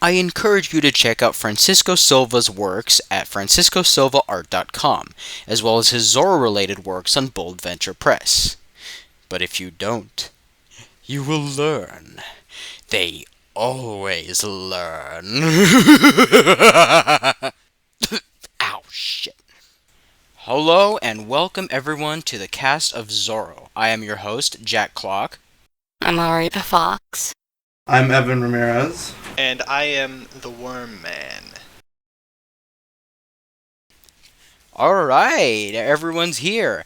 I encourage you to check out Francisco Silva's works at franciscosilvaart.com, as well as his Zorro-related works on Bold Venture Press. But if you don't, you will learn. They always learn. Ow, shit. Hello and welcome everyone to the cast of Zorro. I am your host, Jack Clock. I'm Ari the Fox. I'm Evan Ramirez. And I am the Worm Man. Alright, everyone's here.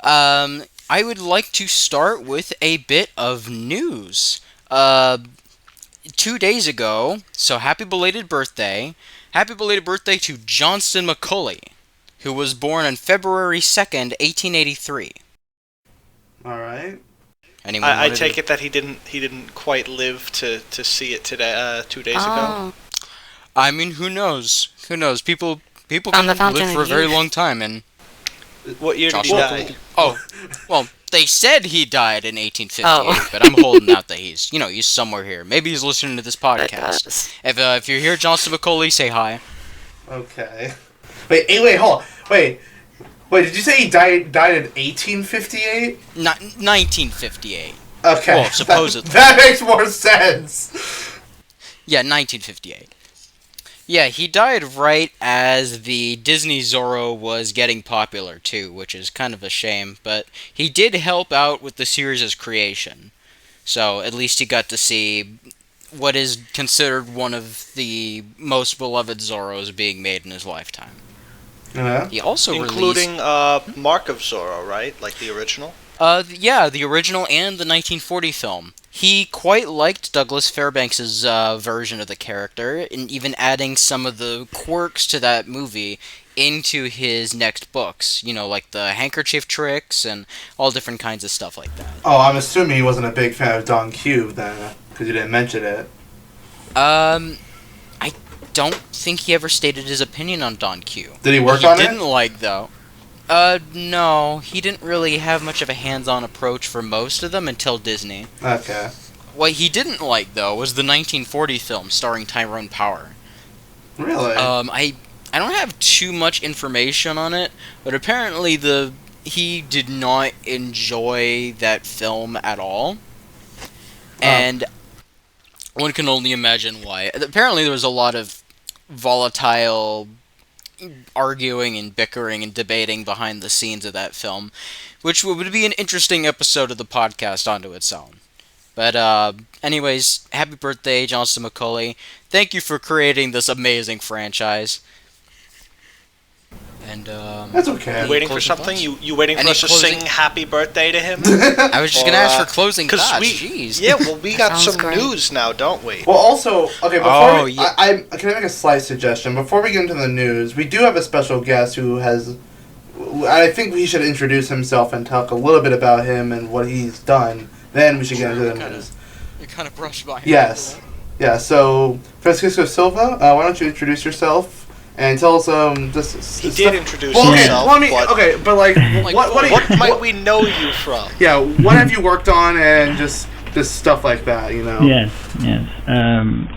I would like to start with a bit of news. 2 days ago, so happy belated birthday. Happy belated birthday to Johnston McCulley, who was born on February 2nd, 1883. Alright. I take it that he didn't quite live to see it today. 2 days ago. I mean, who knows? Who knows? People can live for a very long time. And what year did he die? Oh, well, they said he died in 1858, but I'm holding out that he's somewhere here. Maybe he's listening to this podcast. If you're here, Johnston McCulley, say hi. Okay. Wait, hold on. Wait, did you say he died in 1858? 1958. Okay. Well, supposedly. That makes more sense. Yeah, 1958. Yeah, he died right as the Disney Zorro was getting popular, too, which is kind of a shame, but he did help out with the series' creation. So, at least he got to see what is considered one of the most beloved Zorros being made in his lifetime. Yeah. He also including Mark of Zorro, right? Like the original? Yeah, the original and the 1940 film. He quite liked Douglas Fairbanks' version of the character, and even adding some of the quirks to that movie into his next books. Like the handkerchief tricks and all different kinds of stuff like that. Oh, I'm assuming he wasn't a big fan of Don Q then, because you didn't mention it. I don't think he ever stated his opinion on Don Q. Did he work on it? He didn't like, though. No, he didn't really have much of a hands-on approach for most of them until Disney. Okay. What he didn't like, though, was the 1940 film starring Tyrone Power. Really? I don't have too much information on it, but apparently he did not enjoy that film at all. And one can only imagine why. Apparently there was a lot of volatile arguing and bickering and debating behind the scenes of that film, which would be an interesting episode of the podcast onto its own. But anyways, happy birthday, Johnston McCulley. Thank you for creating this amazing franchise. And that's okay. You waiting for something? You waiting for us to sing happy birthday to him? I was just gonna ask for closing thoughts. Jeez. Yeah, well, we got some news now, don't we? Well, also, okay. Before can I make a slight suggestion? Before we get into the news, we do have a special guest who has. I think he should introduce himself and talk a little bit about him and what he's done. Then we should get into the news. You kind of brushed by him. Yes. Yeah. So, Francisco Silva, why don't you introduce yourself? And tell us He did introduce himself. But what might we know you from? Yeah, what have you worked on and just stuff like that, Yes. I'm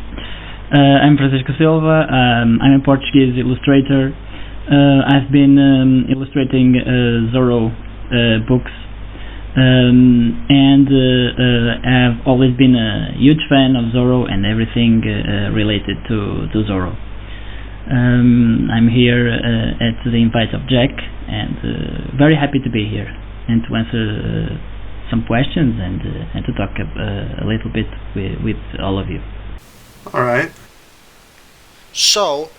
Francisco Silva. I'm a Portuguese illustrator. I've been illustrating Zorro books, and I've always been a huge fan of Zorro and everything related to Zorro. I'm here at the invite of Jack, and very happy to be here and to answer some questions and to talk a little bit with all of you. All right. So,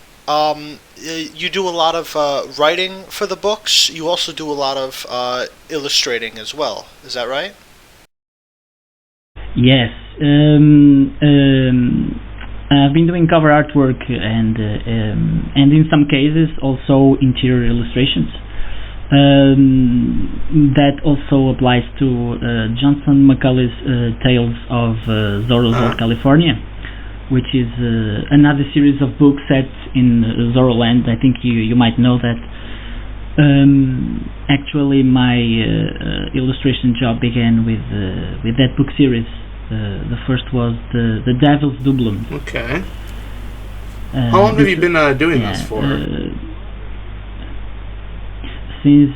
you do a lot of writing for the books. You also do a lot of illustrating as well. Is that right? Yes. I've been doing cover artwork and in some cases also interior illustrations. That also applies to Johnston McCulley's Tales of Zorro's Old California, which is another series of books set in Zorroland. I think you might know that. Actually, my illustration job began with that book series. The first was the Devil's Dublin. Okay. How long have you been doing this for? Since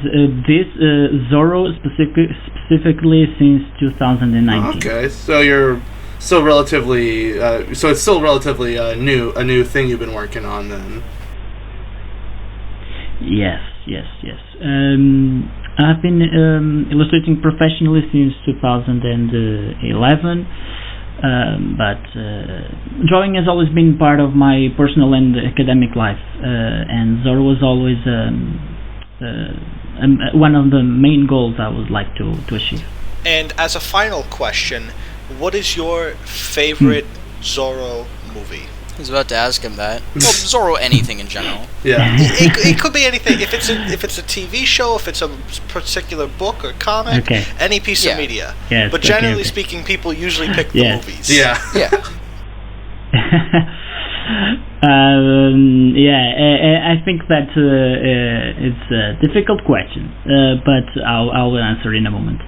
Zorro specifically since 2019. Okay, so you're still relatively, so it's still relatively a new thing you've been working on then. Yes. I've been illustrating professionally since 2011, but drawing has always been part of my personal and academic life, and Zorro was always one of the main goals I would like to achieve. And as a final question, what is your favorite Zorro movie? I was about to ask him that. Well, Zorro, anything in general. Yeah. It could be anything. If it's a TV show, if it's a particular book or comic, any piece of media. Yes, but generally speaking, people usually pick the movies. Yeah. Yeah. I think that it's a difficult question, but I'll answer in a moment.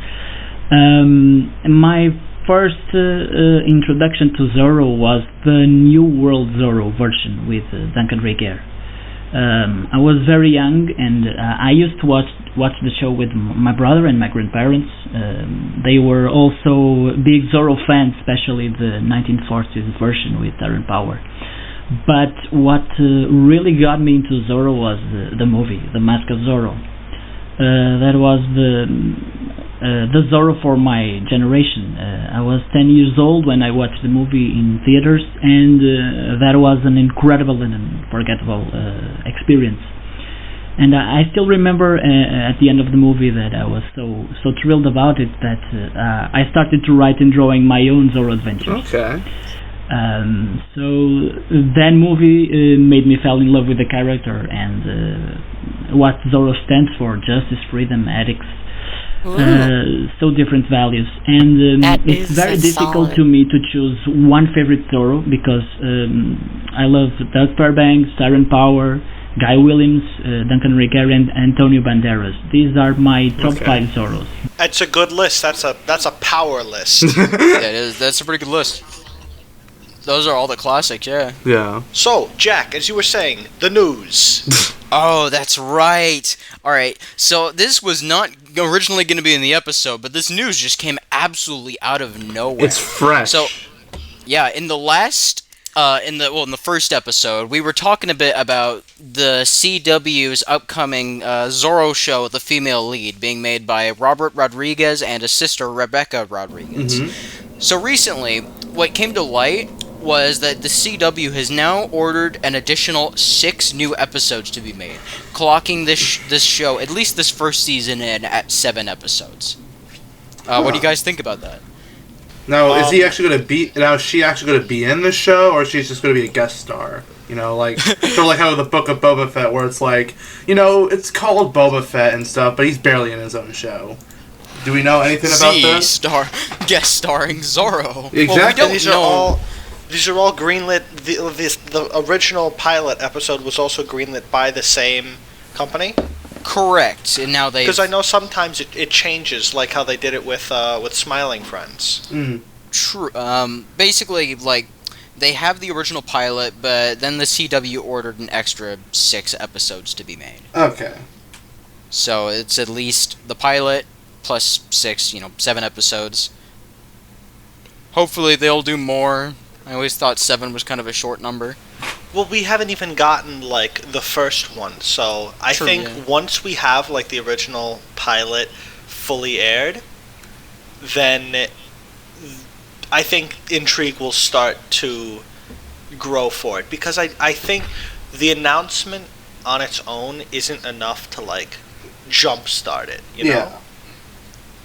My first introduction to Zorro was the New World Zorro version with Duncan Regehr. I was very young, and I used to watch the show with my brother and my grandparents. They were also big Zorro fans, especially the 1940s version with Darren Power. But what really got me into Zorro was the movie, The Mask of Zorro. That was the Zorro for my generation. I was 10 years old when I watched the movie in theaters, and that was an incredible and unforgettable experience. And I still remember at the end of the movie that I was so thrilled about it that I started to write and drawing my own Zorro adventures. Okay. So that movie made me fall in love with the character and what Zorro stands for: justice, freedom, ethics. So different values, and it's very difficult to me to choose one favorite Zorro because I love Doug Fairbanks, Darren Power, Guy Williams, Duncan Regehr, and Antonio Banderas. These are my top 5 Zorros. That's a good list. That's a power list. Yeah, it is. That's a pretty good list. Those are all the classics, yeah. Yeah. So, Jack, as you were saying, the news. Oh, that's right. All right. So this was not originally going to be in the episode, but this news just came absolutely out of nowhere. It's fresh. So, yeah, in the first episode, we were talking a bit about the CW's upcoming Zorro show, The Female Lead, being made by Robert Rodriguez and his sister Rebecca Rodriguez. Mm-hmm. So recently, what came to light was that the CW has now ordered an additional 6 new episodes to be made, clocking this show, at least this first season, in at 7 episodes. What do you guys think about that? Now, is he actually going to be? Now, is she actually going to be in the show, or she's just going to be a guest star? You know, like sort of like how the Book of Boba Fett, where it's like, you know, it's called Boba Fett and stuff, but he's barely in his own show. Do we know anything about that? Guest starring Zorro. Exactly. Well, we don't know. These are all greenlit. The original pilot episode was also greenlit by the same company. Correct, and now they. Because I know sometimes it changes, like how they did it with Smiling Friends. Mm. True. Basically, like they have the original pilot, but then the CW ordered an extra 6 episodes to be made. Okay. So it's at least the pilot plus 6, 7 episodes. Hopefully they'll do more. I always thought 7 was kind of a short number. Well, we haven't even gotten, like, the first one, so I think once we have, like, the original pilot fully aired, then I think intrigue will start to grow for it. Because I think the announcement on its own isn't enough to, like, jumpstart it, you know?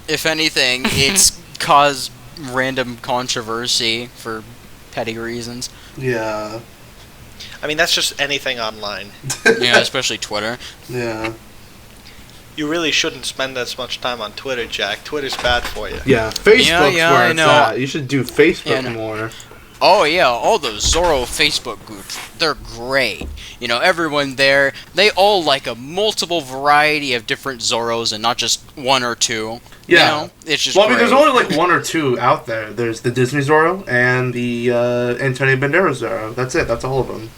If anything, it's caused random controversy for petty reasons. Yeah. I mean, that's just anything online. Yeah, especially Twitter. Yeah. You really shouldn't spend as much time on Twitter, Jack. Twitter's bad for you. Yeah, Facebook's where it's know. at. You should do Facebook more. Oh yeah, all those Zorro Facebook groups, they're great. Everyone there, they all like a multiple variety of different Zorros and not just 1 or 2. Yeah. It's just great. I mean, there's only like 1 or 2 out there. There's the Disney Zorro and the Antonio Banderas Zorro. That's it. That's all of them.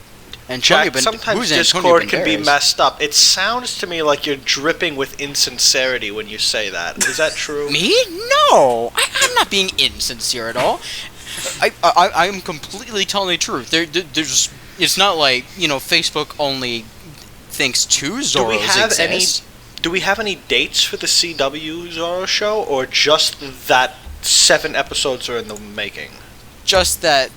Jack, sometimes Discord can be messed up. It sounds to me like you're dripping with insincerity when you say that. Is that true? Me? No, I'm not being insincere at all. I'm completely telling the truth. There's. It's not like Facebook only thinks two Zorros exist. Do we have any dates for the CW Zorro show, or just that 7 episodes are in the making? Just that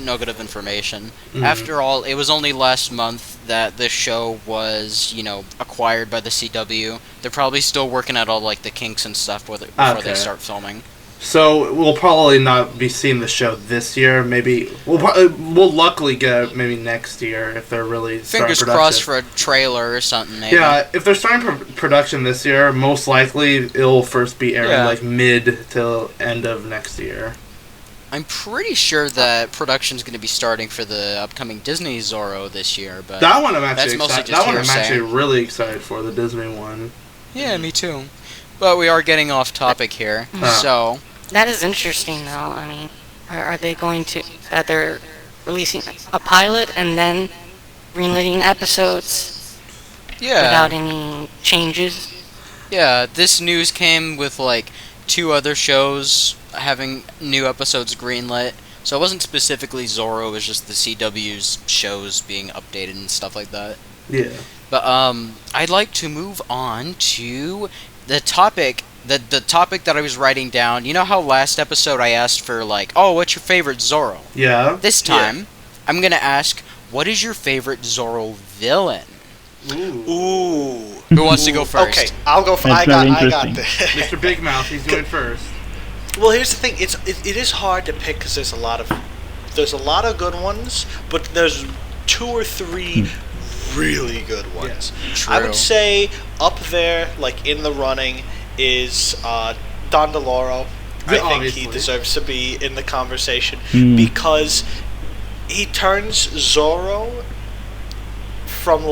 nugget of information. Mm-hmm. After all, it was only last month that this show was, acquired by the CW. They're probably still working out all the kinks and stuff before they start filming. So we'll probably not be seeing the show this year. Maybe we'll luckily get it maybe next year if they're really starting production. Fingers crossed for a trailer or something. Maybe. Yeah, if they're starting production this year, most likely it'll first be airing mid to end of next year. I'm pretty sure that production's going to be starting for the upcoming Disney Zorro this year, but that one I'm actually excited. That one I'm actually really excited for, the Disney one. Yeah, me too. But we are getting off topic here, so. That is interesting, though. I mean, are they going to they're releasing a pilot and then greenlighting episodes without any changes? Yeah, this news came with 2 other shows having new episodes greenlit. So it wasn't specifically Zorro, it was just the CW's shows being updated and stuff like that. Yeah. But I'd like to move on to the topic. The topic that I was writing down. You know how last episode I asked for what's your favorite Zorro? Yeah. This time, I'm gonna ask, what is your favorite Zorro villain? Ooh. Who wants to go first? Okay, I'll go first. I got this. Mr. Big Mouth, he's going first. Well, here's the thing. It is hard to pick because there's a lot of good ones, but there's 2 or 3 really good ones. Yeah, true. I would say up there, in the running, is Don DeLoro. I think he deserves to be in the conversation because he turns Zorro from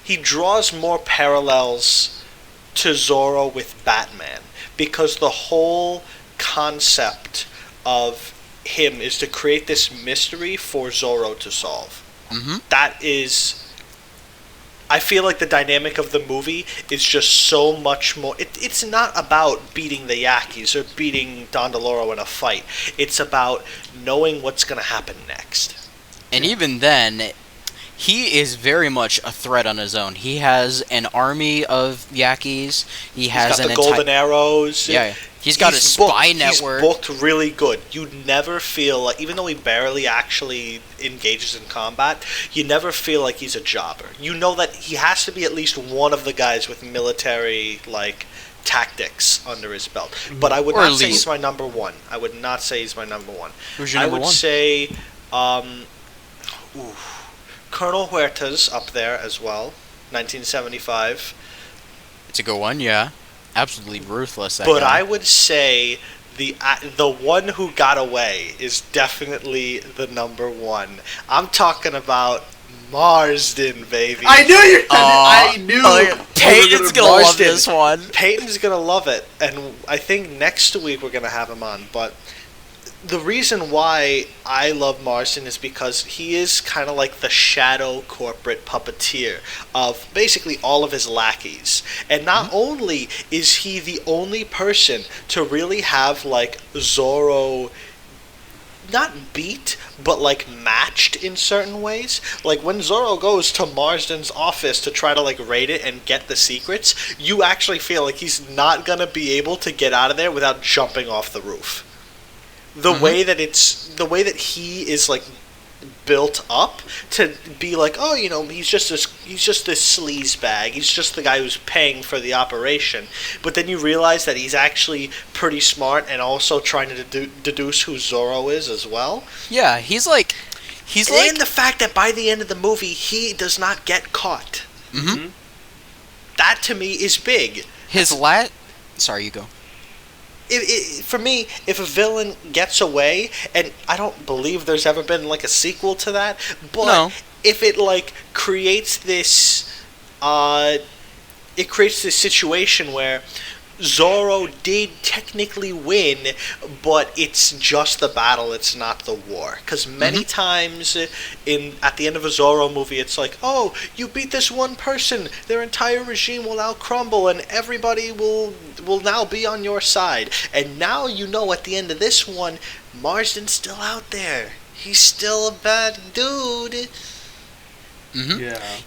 he draws more parallels to Zorro with Batman, because the whole concept of him is to create this mystery for Zorro to solve. Mm-hmm. That is... I feel like the dynamic of the movie is just so much more... It's not about beating the Yankees or beating Don DeLoro in a fight. It's about knowing what's going to happen next. And even then, he is very much a threat on his own. He has an army of Yankees. He's got the golden arrows. Yeah, he's got a spy network. He's booked really good. You never feel like, even though he barely actually engages in combat, you never feel like he's a jobber. You know that he has to be at least one of the guys with military tactics under his belt. But I would not say he's my number one. I would not say he's my number one. Who's your number one? I would say Colonel Huerta's up there as well. 1975. It's a good one, yeah. Absolutely ruthless. But I would say the one who got away is definitely the number one. I'm talking about Marsden, baby. I knew you. I knew. Peyton's gonna love this one. Peyton's gonna love it, and I think next week we're gonna have him on. But the reason why I love Marsden is because he is kind of like the shadow corporate puppeteer of basically all of his lackeys. And not only is he the only person to really have Zorro not beat, but matched in certain ways. When Zorro goes to Marsden's office to try to raid it and get the secrets, you actually feel like he's not gonna be able to get out of there without jumping off the roof. The way that he is built up to be he's just this sleaze bag. He's just the guy who's paying for the operation. But then you realize that he's actually pretty smart and also trying to deduce who Zorro is as well. Yeah, he's and the fact that by the end of the movie he does not get caught. Mm-hmm. That to me is big. Sorry, you go. For me, if a villain gets away, and I don't believe there's ever been a sequel to that, but if it creates this, situation where Zorro did technically win, but it's just the battle, it's not the war. Because many times at the end of a Zorro movie, it's like, oh, you beat this one person, their entire regime will now crumble, and everybody will now be on your side. And now you know at the end of this one, Marsden's still out there. He's still a bad dude.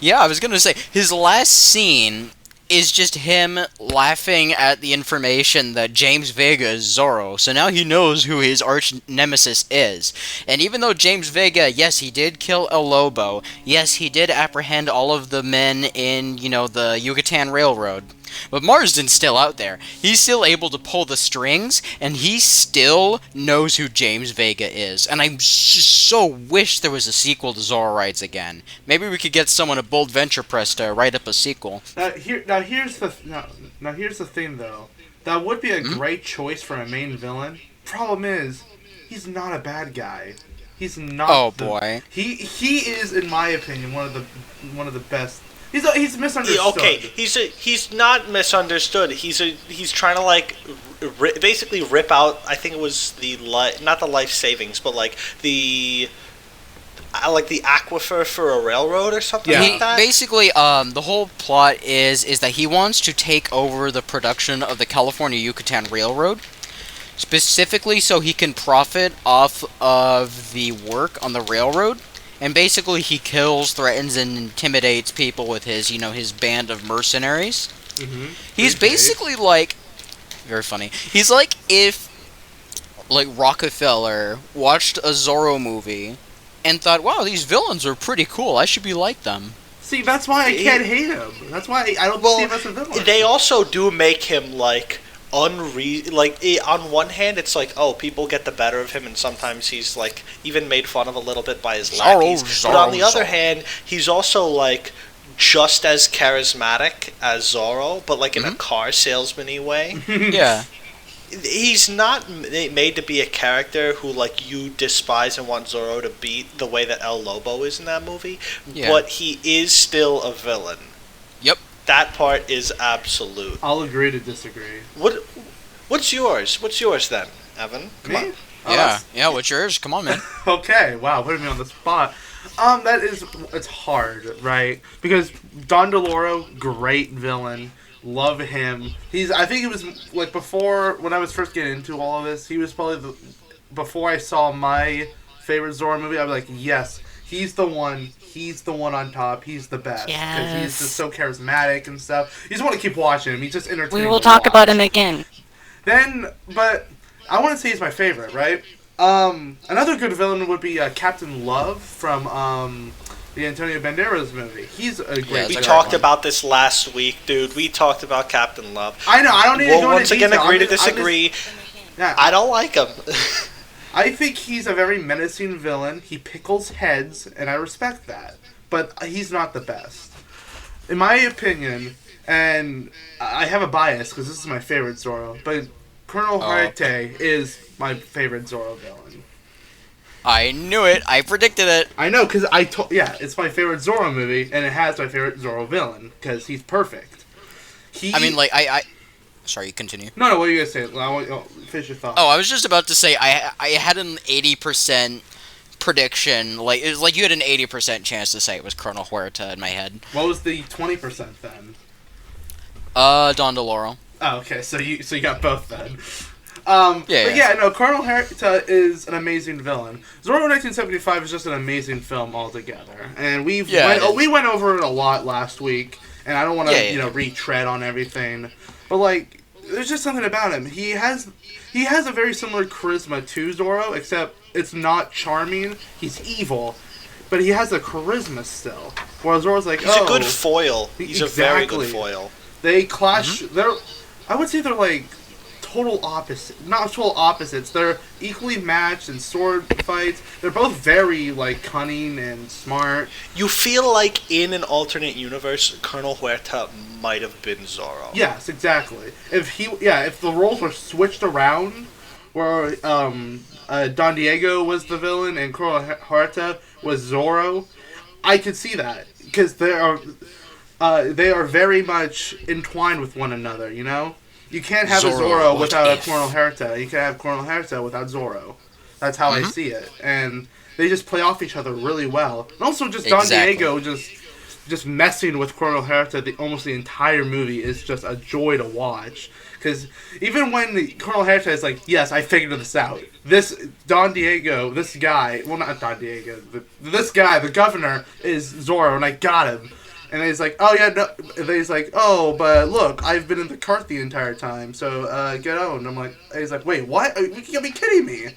Yeah, I was gonna say, his last scene is just him laughing at the information that James Vega is Zorro, so now he knows who his arch nemesis is. And even though James Vega, yes, he did kill El Lobo, yes, he did apprehend all of the men in, the Yucatan Railroad, but Marsden's still out there. He's still able to pull the strings, and he still knows who James Vega is. And I just so wish there was a sequel to Zorro Rides Again. Maybe we could get someone at Bold Venture Press to write up a sequel. Here's the thing, though. That would be a great choice for a main villain. Problem is, he's not a bad guy. He's not. Oh boy. He is, in my opinion, one of the best. He's misunderstood. Okay, he's not misunderstood. He's trying to basically rip out. I think it was not the life savings, but the aquifer for a railroad or something like that. Basically, the whole plot is that he wants to take over the production of the California Yucatan Railroad, specifically so he can profit off of the work on the railroad. And basically, he kills, threatens, and intimidates people with his band of mercenaries. He's basically very funny. He's like if, Rockefeller watched a Zorro movie and thought, wow, these villains are pretty cool. I should be like them. See, that's why I can't hate him. That's why I don't see him as a villain. They also do make him, on one hand, it's oh, people get the better of him, and sometimes he's even made fun of a little bit by his lackeys. But on the other hand, he's also just as charismatic as Zorro, but in a car salesman-y way. Yeah. He's not made to be a character who you despise and want Zorro to beat the way that El Lobo is in that movie, but he is still a villain. Yep. That part is absolute. I'll agree to disagree. What's yours? What's yours then, Evan? Come on. Yeah, what's yours? Come on, man. Okay, wow, putting me on the spot. It's hard, right? Because Don DeLoro, great villain. Love him. I think it was before, when I was first getting into all of this, he was probably before I saw my favorite Zorro movie, I was like, yes, he's the one. He's the one on top. He's the best. Because he's just so charismatic and stuff. You just want to keep watching him. He's just entertaining. We will talk about him again. But I want to say he's my favorite, right? Another good villain would be Captain Love from the Antonio Banderas movie. He's a great villain. We talked about this last week, dude. We talked about Captain Love. I know. I don't need to go into once again, agree to disagree. I don't like him. I think he's a very menacing villain. He pickles heads, and I respect that. But he's not the best. In my opinion, and I have a bias because this is my favorite Zorro, but Colonel Huerte is my favorite Zorro villain. I knew it. I predicted it. I know, because it's my favorite Zorro movie, and it has my favorite Zorro villain, because he's perfect. Sorry, continue. No, what are you going to say? I want finish your thought. Oh, I was just about to say, I had an 80% prediction. It was you had an 80% chance to say it was Colonel Huerta in my head. What was the 20% then? Don DeLoro. Oh, okay, so you got both then. Colonel Huerta is an amazing villain. Zorro 1975 is just an amazing film altogether. And we went over it a lot last week, and I don't want to retread on everything. But there's just something about him. He has a very similar charisma to Zorro, except it's not charming. He's evil, but he has a charisma still. Whereas Zorro's he's a good foil. He's a very good foil. They clash. I would say they're total opposite. Not total opposites. They're equally matched in sword fights. They're both very cunning and smart. You feel in an alternate universe, Colonel Huerta might have been Zorro. Yes, exactly. If the roles were switched around, where Don Diego was the villain and Colonel Huerta was Zorro, I could see that because they are very much entwined with one another. You can't have a Zorro without a Colonel Herta. You can't have Colonel Herta without Zorro. That's how I see it. And they just play off each other really well. And also just Don Diego just messing with Colonel Herta almost the entire movie is just a joy to watch. Because even when Colonel Herta is like, yes, I figured this out. This Don Diego, this guy, well, not Don Diego, this guy, the governor, is Zorro, and I got him. And he's like, oh, yeah, no. And he's like, oh, but look, I've been in the cart the entire time, so get out. And I'm like, he's like, wait, what? You can't be kidding me.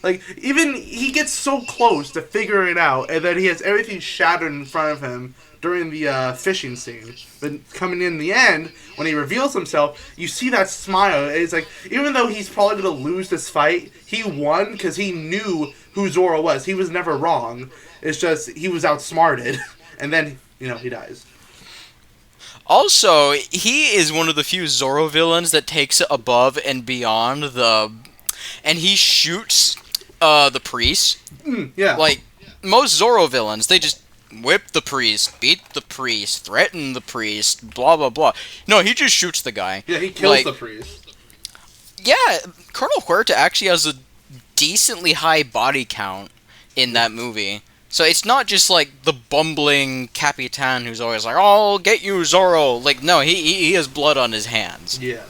Like, even he gets so close to figuring it out, and then he has everything shattered in front of him during the fishing scene. But coming in the end, when he reveals himself, you see that smile. And it's like, even though he's probably going to lose this fight, he won because he knew who Zorro was. He was never wrong. It's just, he was outsmarted. And then, he dies. Also, he is one of the few Zorro villains that takes it above and beyond and he shoots the priest. Yeah. Like, most Zorro villains, they just whip the priest, beat the priest, threaten the priest, blah, blah, blah. No, he just shoots the guy. Yeah, he kills the priest. Yeah, Colonel Huerta actually has a decently high body count in that movie. So it's not just like the bumbling Capitan who's always like, "Oh, I'll get you, Zorro." Like, no, he has blood on his hands. Yes.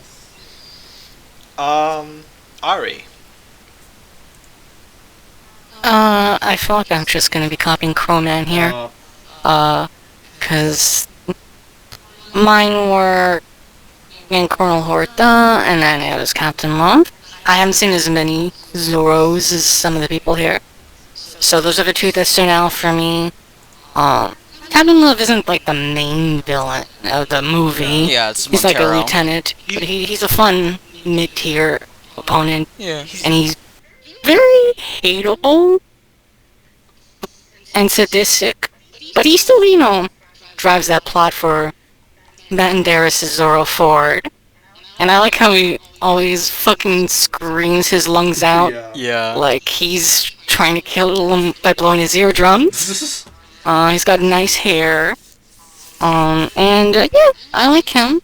Ari. I feel like I'm just gonna be copying Crowman here. Cause mine were in Colonel Horta, and then it was Captain Love. I haven't seen as many Zorros as some of the people here. So those are the two that stood out for me. Captain Love isn't like the main villain of the movie. Yeah, it's he's like a lieutenant, but he's a fun mid-tier opponent. Yeah. And he's very hateable and sadistic, but he still, drives that plot for Banderas' Zorro forward. And I like how he always fucking screams his lungs out. Yeah. Like he's trying to kill him by blowing his eardrums. He's got nice hair. Yeah, I like him.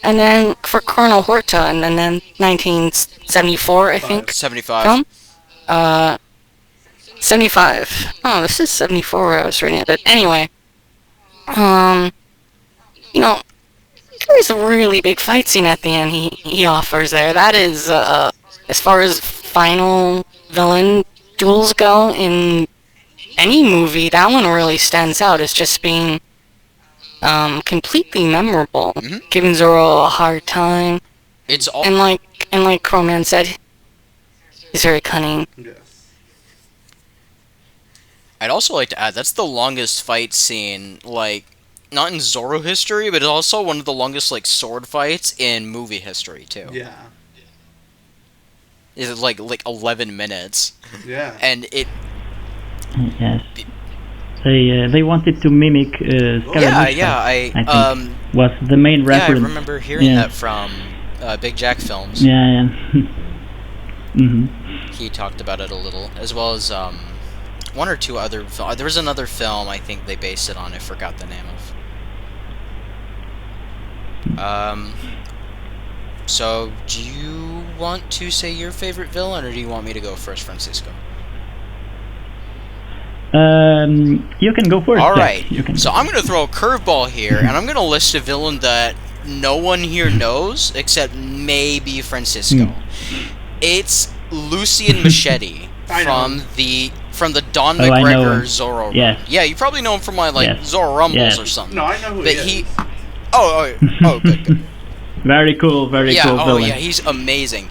And then for Colonel Horta, and then 1974, I think. 75. Film? 75. Oh, this is 74 where I was reading it. But anyway. There's a really big fight scene at the end he offers there. That is, as far as final villain duels go in any movie, that one really stands out as just being completely memorable, giving Zorro a hard time. It's all and like Crowman said, he's very cunning. Yes. I'd also like to add that's the longest fight scene, like not in Zorro history, but it's also one of the longest like sword fights in movie history too. Yeah. Is like 11 minutes. Yeah. And it. Yes. They wanted to mimic Scaramouche. I think was the main reference. Yeah, I remember hearing that from Big Jack Films. Yeah. He talked about it a little, as well as one or two other. There was another film I think they based it on. I forgot the name of. So do you want to say your favorite villain, or do you want me to go first, Francisco? You can go first. All right. So I'm going to throw a curveball here, and I'm going to list a villain that no one here knows except maybe Francisco. It's Lucien Machete from the Don McGregor Zorro. Yes. Yeah, you probably know him from Zorro Rumbles or something. No, I know who he is. Good. Very cool villain. Yeah, he's amazing.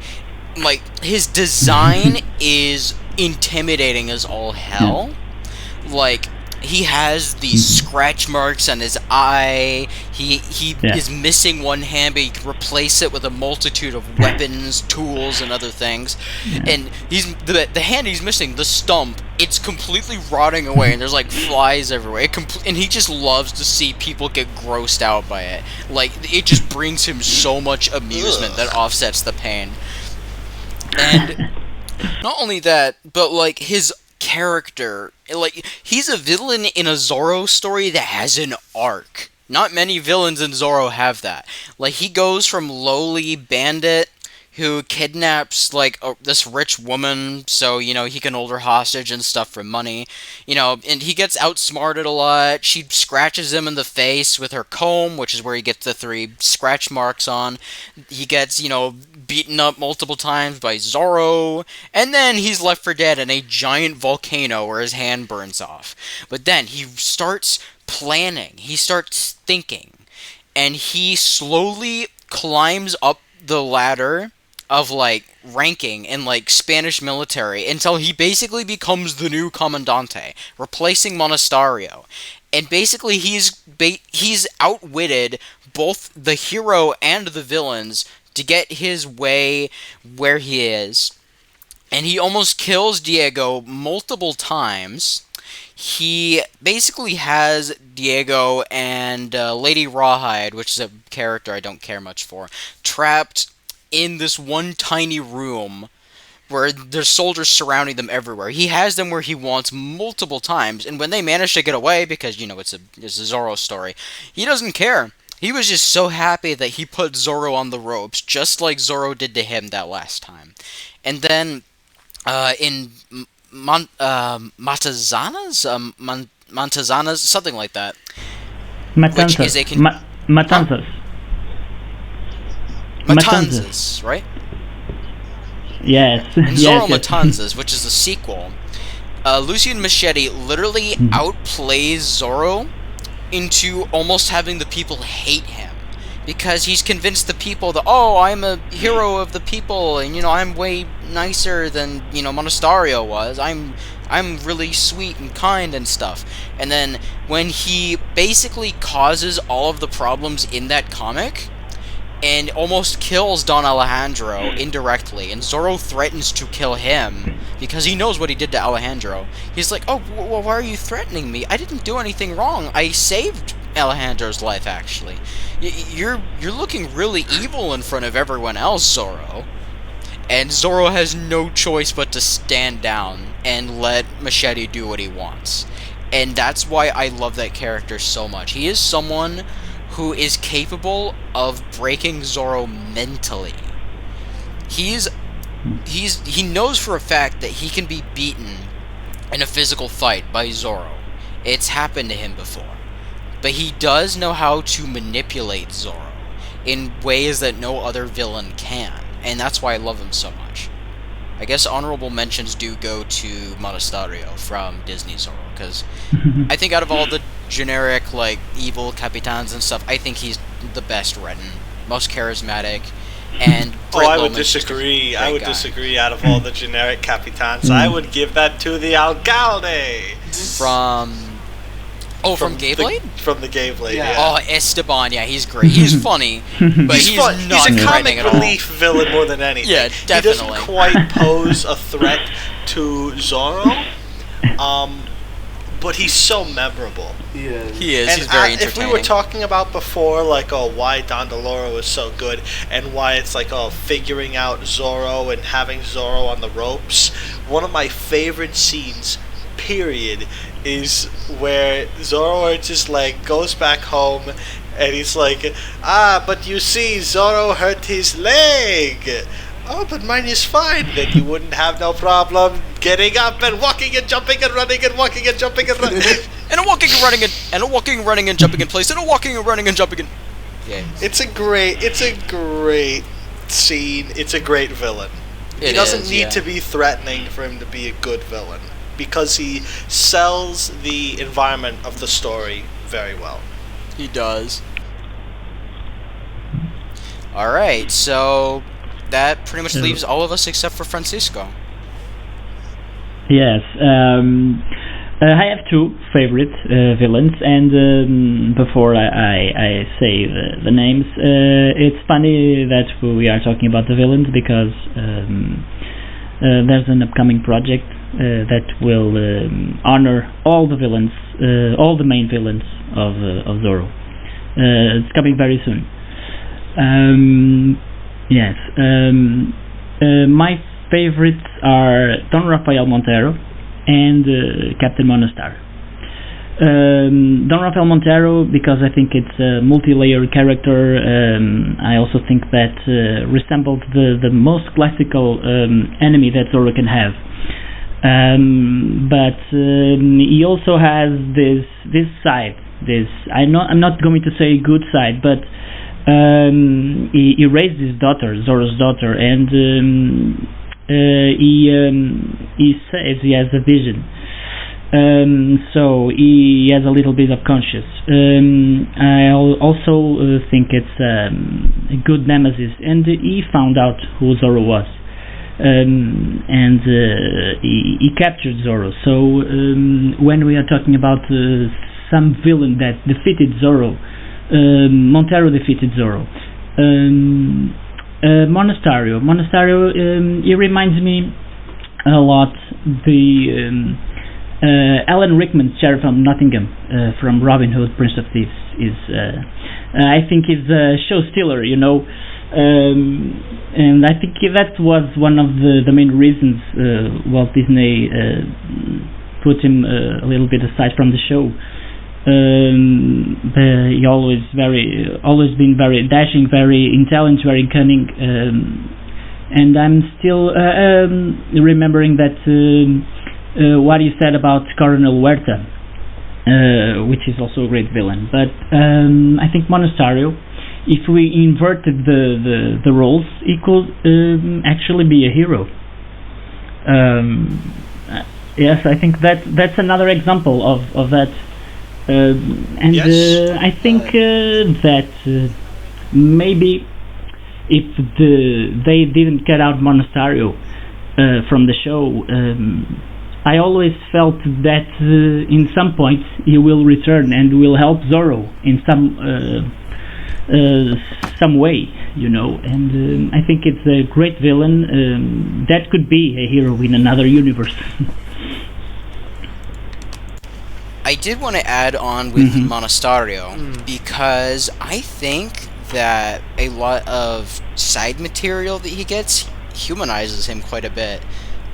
Like, his design is intimidating as all hell. Like, he has these scratch marks on his eye. He is missing one hand, but he can replace it with a multitude of weapons, tools, and other things. Yeah. And he's the hand he's missing, the stump, it's completely rotting away, and there's like flies everywhere. And he just loves to see people get grossed out by it. Like, it just brings him so much amusement that offsets the pain. And not only that, but like his character, like, he's a villain in a Zorro story that has an arc. Not many villains in Zorro have that. Like, he goes from lowly bandit who kidnaps, like, this rich woman so, he can hold her hostage and stuff for money. And he gets outsmarted a lot. She scratches him in the face with her comb, which is where he gets the 3 scratch marks on. He gets, beaten up multiple times by Zorro. And then he's left for dead in a giant volcano where his hand burns off. But then he starts planning. He starts thinking. And he slowly climbs up the ladder of, like, ranking in, like, Spanish military until he basically becomes the new Comandante, replacing Monasterio. And basically he's outwitted both the hero and the villains to get his way where he is. And he almost kills Diego multiple times. He basically has Diego and Lady Rawhide, which is a character I don't care much for, trapped in this one tiny room where there's soldiers surrounding them everywhere. He has them where he wants multiple times, and when they manage to get away, because, it's a Zorro story, he doesn't care. He was just so happy that he put Zorro on the ropes, just like Zorro did to him that last time. And then, in Montezana's, something like that. Matanzas. Which is a Matanzas. Matanzas, right? Yes. In Zorro yes. Matanzas, which is the sequel, Lucien Machete literally outplays Zorro into almost having the people hate him. Because he's convinced the people that, I'm a hero of the people, and, I'm way nicer than, Monasterio was. I'm really sweet and kind and stuff. And then, when he basically causes all of the problems in that comic, and almost kills Don Alejandro indirectly, and Zorro threatens to kill him because he knows what he did to Alejandro. He's like, well, why are you threatening me? I didn't do anything wrong. I saved Alejandro's life, actually. You're looking really evil in front of everyone else, Zorro. And Zorro has no choice but to stand down and let Machete do what he wants. And that's why I love that character so much. He is someone who is capable of breaking Zorro mentally. He knows for a fact that he can be beaten in a physical fight by Zorro. It's happened to him before. But he does know how to manipulate Zorro in ways that no other villain can. And that's why I love him so much. I guess honorable mentions do go to Monasterio from Disney Zorro, because I think out of all the generic, like, evil Capitans and stuff, I think he's the best written, most charismatic, and I would disagree. Disagree. Out of all the generic Capitans, I would give that to the Alcalde from Gayblade? From the Gayblade, yeah. Oh, Esteban, yeah, he's great. He's funny, but he's not he's a comic relief villain more than anything. Yeah, definitely. He doesn't quite pose a threat to Zorro, but he's so memorable. He is. He's very entertaining. If we were talking about before, like, why Don DeLoro is so good, and why it's like, figuring out Zorro and having Zorro on the ropes, one of my favorite scenes, period, is where Zorro just, like, goes back home and he's like, but you see, Zorro hurt his leg. Oh, but mine is fine. Then you wouldn't have no problem getting up and walking and jumping and running and walking and jumping and running. And a walking and running and a walking and running and jumping in place and a walking and running and jumping in. Yeah. It's a great scene. It's a great villain. He doesn't need to be threatening for him to be a good villain, because he sells the environment of the story very well. He does. Alright, so that pretty much leaves all of us except for Francisco. Yes, I have two favorite villains, and before I say the names, it's funny that we are talking about the villains, because there's an upcoming project that will honor all the villains, all the main villains of Zorro. It's coming very soon. Yes. My favorites are Don Rafael Montero and Captain Monasterio. Don Rafael Montero, because I think it's a multi-layered character. I also think that resembles the most classical enemy that Zorro can have. But he also has this side. I'm not going to say good side, but he raised his daughter, Zorro's daughter, and he says he has a vision. So he has a little bit of conscience. I also think it's a good nemesis, and he found out who Zorro was, and he captured Zorro. So when we are talking about some villain that defeated Zorro, Montero defeated Zorro. Monasterio, he reminds me a lot the Alan Rickman's Sheriff of Nottingham from Robin Hood, Prince of Thieves. I think he's a show stealer, and I think that was one of the main reasons Walt Disney put him a little bit aside from the show. He always been very dashing, very intelligent, very cunning, and I'm still remembering that what he said about Coronel Huerta, which is also a great villain. But I think Monasterio, if we inverted the roles, he could actually be a hero. Yes, I think that's another example of that. And yes. I think that maybe if they didn't cut out Monasterio from the show, I always felt that in some point he will return and will help Zorro in some way, and I think it's a great villain that could be a hero in another universe. I did want to add on with Monasterio, because I think that a lot of side material that he gets humanizes him quite a bit.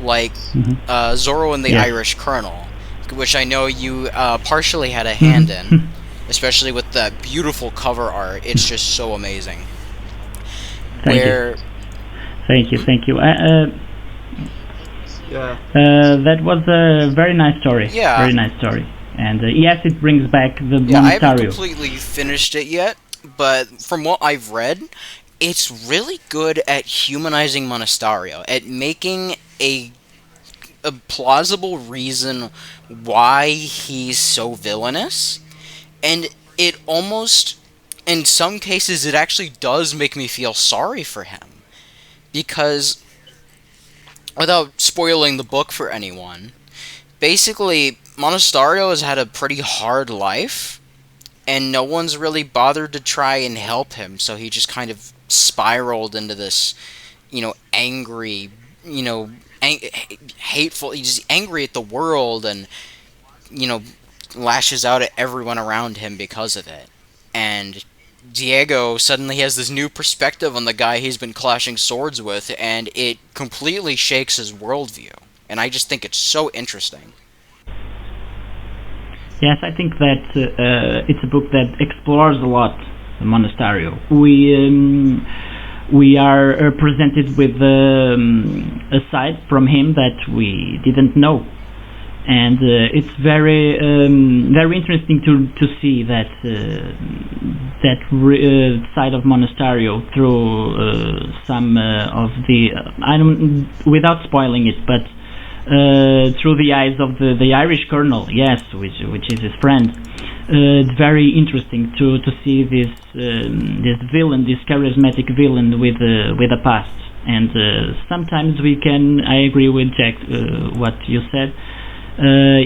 Like Zorro and the Irish Colonel, which I know you partially had a hand in, especially with that beautiful cover art. It's just so amazing. Thank you. That was a very nice story. Yeah. Very nice story. And yes, it brings back the Monasterio. I haven't completely finished it yet, but from what I've read, it's really good at humanizing Monasterio, at making a plausible reason why he's so villainous, and it almost, in some cases, it actually does make me feel sorry for him, because, without spoiling the book for anyone, basically, Monasterio has had a pretty hard life, and no one's really bothered to try and help him, so he just kind of spiraled into this, angry, hateful, he's just angry at the world, and, lashes out at everyone around him because of it. And Diego suddenly has this new perspective on the guy he's been clashing swords with, and it completely shakes his worldview. And I just think it's so interesting. Yes, I think that it's a book that explores a lot the Monasterio. We are presented with a side from him that we didn't know, and it's very interesting to see that side of Monasterio through some of the without spoiling it, but through the eyes of the Irish Colonel, yes, which is his friend. It's very interesting to see this villain, this charismatic villain with a past. And sometimes I agree with Jack, what you said.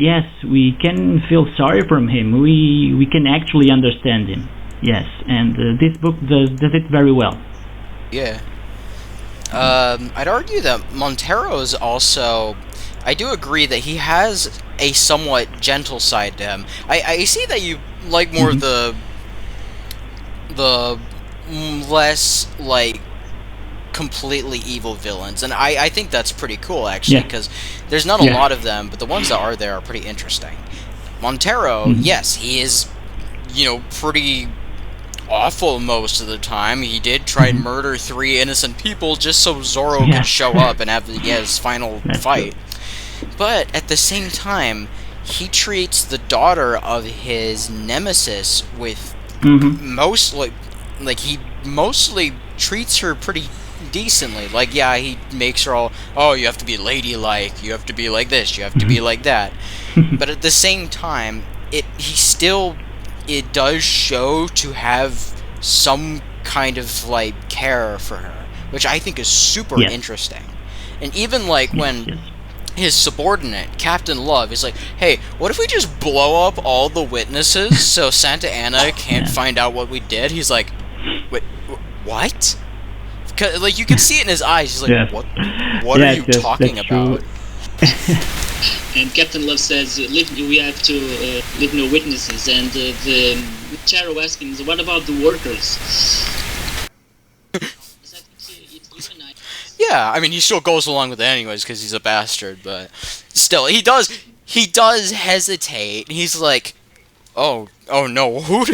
Yes, we can feel sorry from him. We can actually understand him. Yes, and this book does it very well. Yeah. I'd argue that Montero is also... I do agree that he has a somewhat gentle side to him. I see that you like more of the less, completely evil villains, and I think that's pretty cool, actually, because there's not a lot of them, but the ones that are there are pretty interesting. Montero, yes, he is, pretty awful most of the time. He did try and murder 3 innocent people just so Zorro could show up and have his final fight. But at the same time, he treats the daughter of his nemesis with he mostly treats her pretty decently. Like, yeah, he makes her all, oh, you have to be ladylike, you have to be like this, you have to be like that. But at the same time, it does show to have some kind of, like, care for her, which I think is super interesting. And even, like, when his subordinate, Captain Love, is like, hey, what if we just blow up all the witnesses so Santa Ana can't find out what we did? He's like, wait, what? Like, you can see it in his eyes. He's like, what are you talking about? And Captain Love says, we have to leave no witnesses. And the Charo asks him, what about the workers? Yeah, I mean, he still goes along with it anyways because he's a bastard, but still, he does hesitate. He's like, oh no, who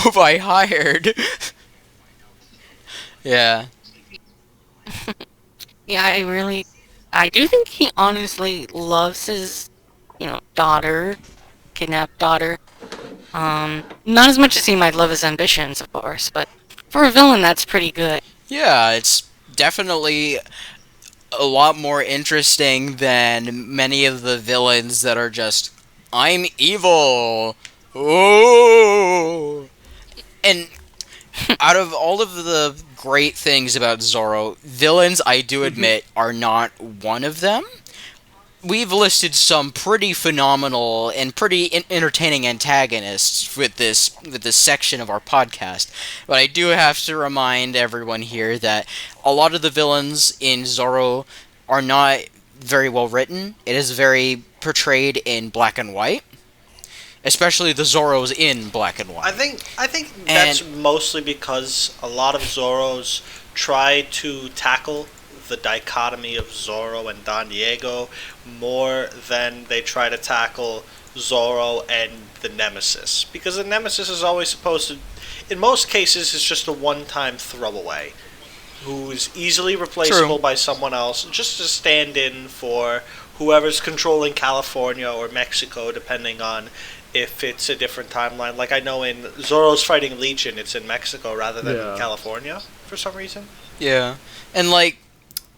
have I hired? Yeah. Yeah, I do think he honestly loves his, daughter, kidnapped daughter. Not as much as he might love his ambitions, of course, but for a villain, that's pretty good. Yeah, it's definitely a lot more interesting than many of the villains that are just, I'm evil. Oh. And out of all of the great things about Zorro, villains, I do admit, are not one of them. We've listed some pretty phenomenal and pretty entertaining antagonists with this section of our podcast, but I do have to remind everyone here that a lot of the villains in Zorro are not very well written. It is very portrayed in black and white, especially the Zorros in black and white. I think that's mostly because a lot of Zorros try to tackle the dichotomy of Zorro and Don Diego more than they try to tackle Zorro and the Nemesis. Because the Nemesis is always supposed to, in most cases, is just a one-time throwaway who's easily replaceable by someone else, just to stand in for whoever's controlling California or Mexico, depending on if it's a different timeline. Like, I know in Zorro's fighting Legion, it's in Mexico rather than in California, for some reason. Yeah. And, like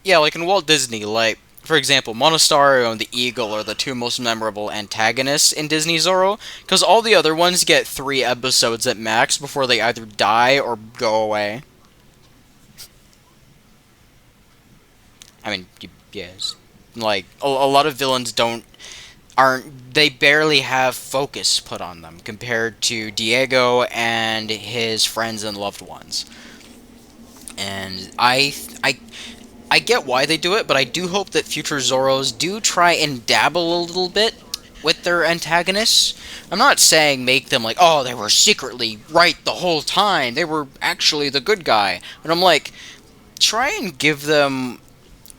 in Walt Disney, like, for example, Monasterio and the Eagle are the 2 most memorable antagonists in Disney Zorro, because all the other ones get 3 episodes at max before they either die or go away. I mean, yes. Like, a lot of villains they barely have focus put on them compared to Diego and his friends and loved ones. And I get why they do it, but I do hope that future Zorros do try and dabble a little bit with their antagonists. I'm not saying make them like, oh, they were secretly right the whole time, they were actually the good guy. But I'm like, try and give them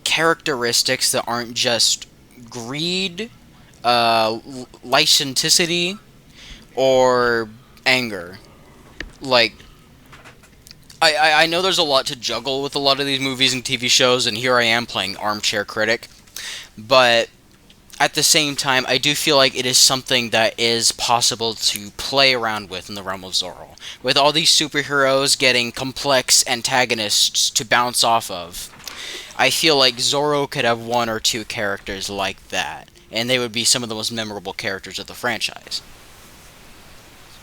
characteristics that aren't just greed, licentiousity, or anger. Like, I know there's a lot to juggle with a lot of these movies and TV shows, and here I am playing armchair critic, but at the same time, I do feel like it is something that is possible to play around with in the realm of Zorro. With all these superheroes getting complex antagonists to bounce off of, I feel like Zorro could have 1 or 2 characters like that, and they would be some of the most memorable characters of the franchise.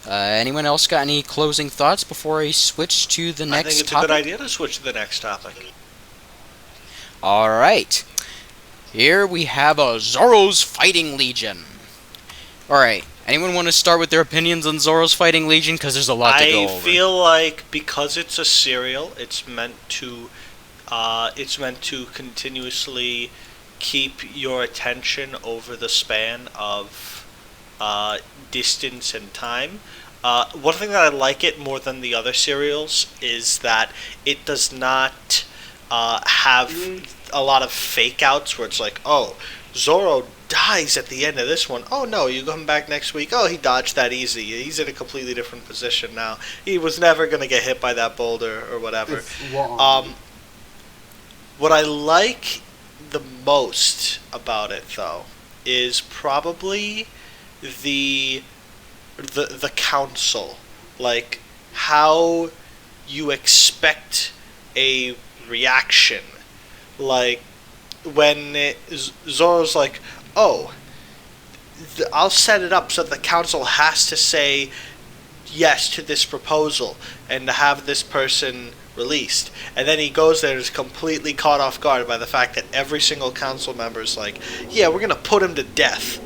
Anyone else got any closing thoughts before I switch to the next topic? I think it's a good idea to switch to the next topic. Alright. Here we have a Zorro's Fighting Legion. Alright. Anyone want to start with their opinions on Zorro's Fighting Legion? Because there's a lot to go over. I feel like because it's a serial, it's meant to continuously keep your attention over the span of distance and time. One thing that I like it more than the other serials is that it does not have a lot of fake outs where it's like, oh, Zorro dies at the end of this one. Oh no, you come back next week. Oh, he dodged that easy. He's in a completely different position now. He was never going to get hit by that boulder or whatever. What I like the most about it, though, is probably the council. Like, how you expect a reaction. Like, when Zorro's like, oh, I'll set it up so the council has to say yes to this proposal and to have this person released. And then he goes there and is completely caught off guard by the fact that every single council member is like, yeah, we're going to put him to death.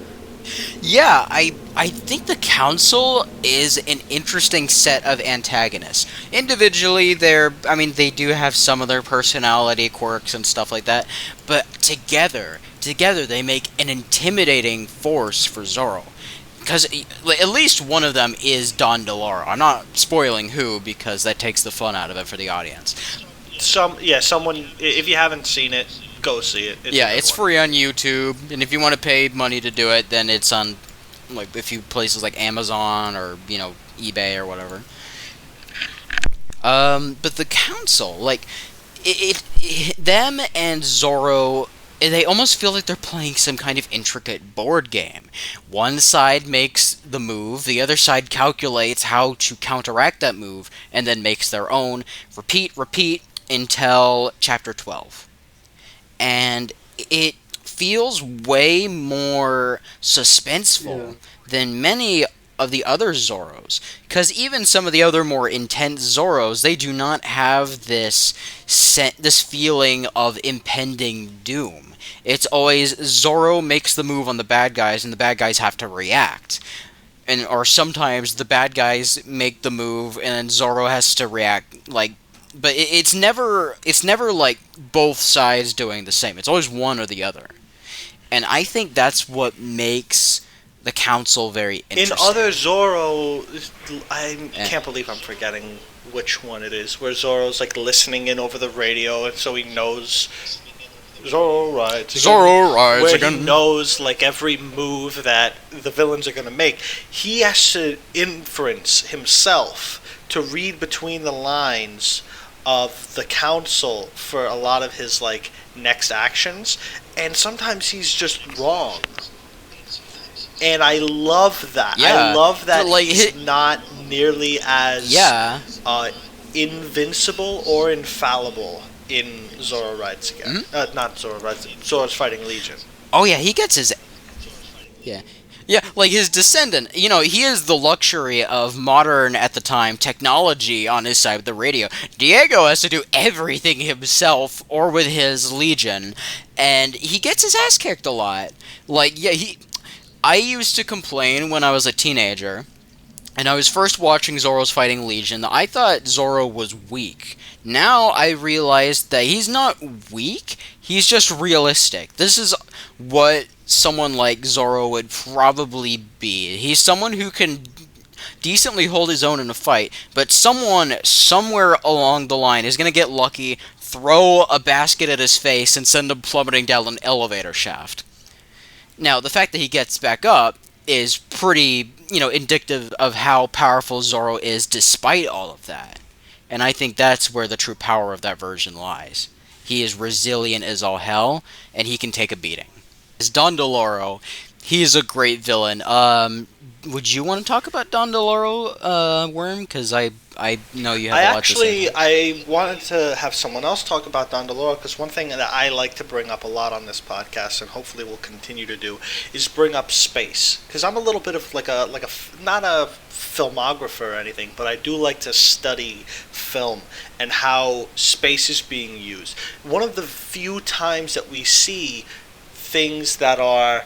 Yeah, I think the council is an interesting set of antagonists. Individually, they do have some of their personality quirks and stuff like that, but together they make an intimidating force for Zorro. Because at least one of them is Don DeLoro. I'm not spoiling who, because that takes the fun out of it for the audience. Someone, if you haven't seen it, go see it. It's free on YouTube, and if you want to pay money to do it, then it's on like a few places like Amazon or eBay or whatever. But the council, like them and Zorro, they almost feel like they're playing some kind of intricate board game. One side makes the move, the other side calculates how to counteract that move, and then makes their own. Repeat until Chapter 12. And it feels way more suspenseful than many of the other Zorros. Because even some of the other more intense Zorros, they do not have this feeling of impending doom. It's always Zorro makes the move on the bad guys, and the bad guys have to react. Or sometimes the bad guys make the move, and then Zorro has to react, but it's never like both sides doing the same. It's always one or the other. And I think that's what makes the council very interesting. In other Zorro, I can't believe I'm forgetting which one it is, where Zorro's like listening in over the radio, and so he knows Zorro rides again. He knows like every move that the villains are going to make. He has to inference himself to read between the lines of the council for a lot of his like next actions, and sometimes he's just wrong. And I love that. I love that he's not nearly as invincible or infallible in Zorro Rides Again. Not Zorro Rides Again. Zorro's Fighting Legion. Oh yeah, he gets his... Yeah, like his descendant, he has the luxury of modern, at the time, technology on his side with the radio. Diego has to do everything himself, or with his Legion, and he gets his ass kicked a lot. I used to complain when I was a teenager, and I was first watching Zorro's Fighting Legion, that I thought Zorro was weak. Now I realized that he's not weak, he's just realistic. This is what someone like Zorro would probably be. He's someone who can decently hold his own in a fight, but someone somewhere along the line is going to get lucky, throw a basket at his face, and send him plummeting down an elevator shaft. Now, the fact that he gets back up is pretty, indicative of how powerful Zorro is despite all of that. And I think that's where the true power of that version lies. He is resilient as all hell, and he can take a beating. As Don DeLoro, he is a great villain. Would you want to talk about Don DeLoro, Worm? Because I know you have a lot to say. I wanted to have someone else talk about Don DeLoro, because one thing that I like to bring up a lot on this podcast, and hopefully we'll continue to do, is bring up space. Because I'm a little bit of not a filmographer or anything, but I do like to study film and how space is being used. One of the few times that we see things that are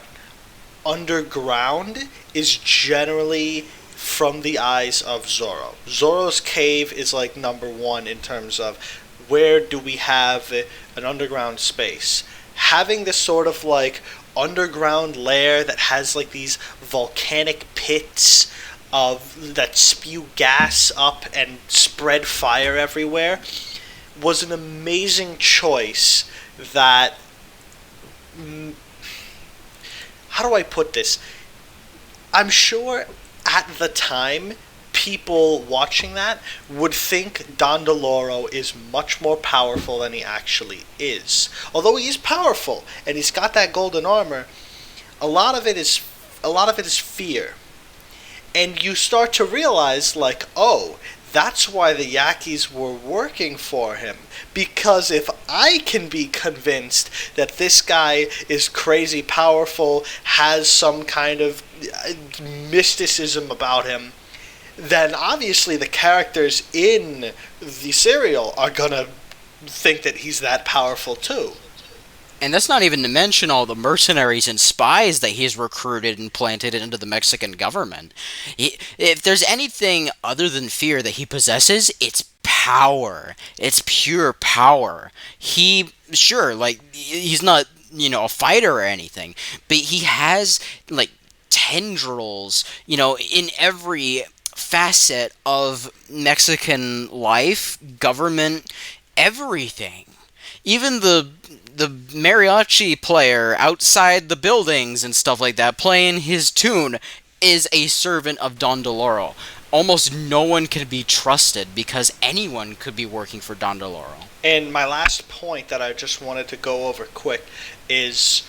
underground is generally from the eyes of Zorro. Zorro's cave is like number one in terms of where do we have an underground space. Having this sort of like underground lair that has like these volcanic pits that spew gas up and spread fire everywhere was an amazing choice that how do I put this? I'm sure at the time, people watching that would think Dandaloro is much more powerful than he actually is. Although he is powerful and he's got that golden armor, a lot of it is fear. And you start to realize, like, oh, that's why the Yakis were working for him. Because if I can be convinced that this guy is crazy powerful, has some kind of mysticism about him, then obviously the characters in the serial are gonna think that he's that powerful too. And that's not even to mention all the mercenaries and spies that he's recruited and planted into the Mexican government. If there's anything other than fear that he possesses, it's power. It's pure power. He's not, a fighter or anything, but he has, like, tendrils, in every facet of Mexican life, government, everything. Even the mariachi player outside the buildings and stuff like that, playing his tune, is a servant of Dandaloro. Almost no one can be trusted because anyone could be working for Dandaloro. And my last point that I just wanted to go over quick is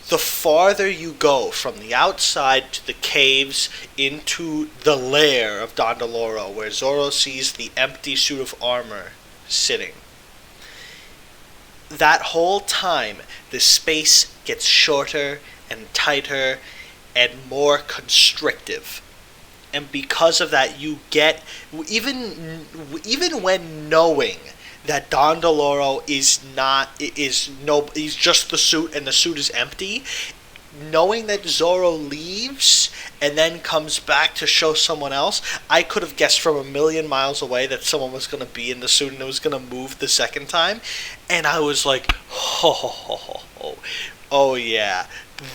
the farther you go from the outside to the caves into the lair of Dandaloro, where Zorro sees the empty suit of armor sitting, that whole time, the space gets shorter and tighter and more constrictive. And because of that, you get, even when knowing that Dandaloro he's just the suit and the suit is empty, knowing that Zorro leaves and then comes back to show someone else, I could have guessed from a million miles away that someone was going to be in the suit and it was going to move the second time. And I was like, oh yeah,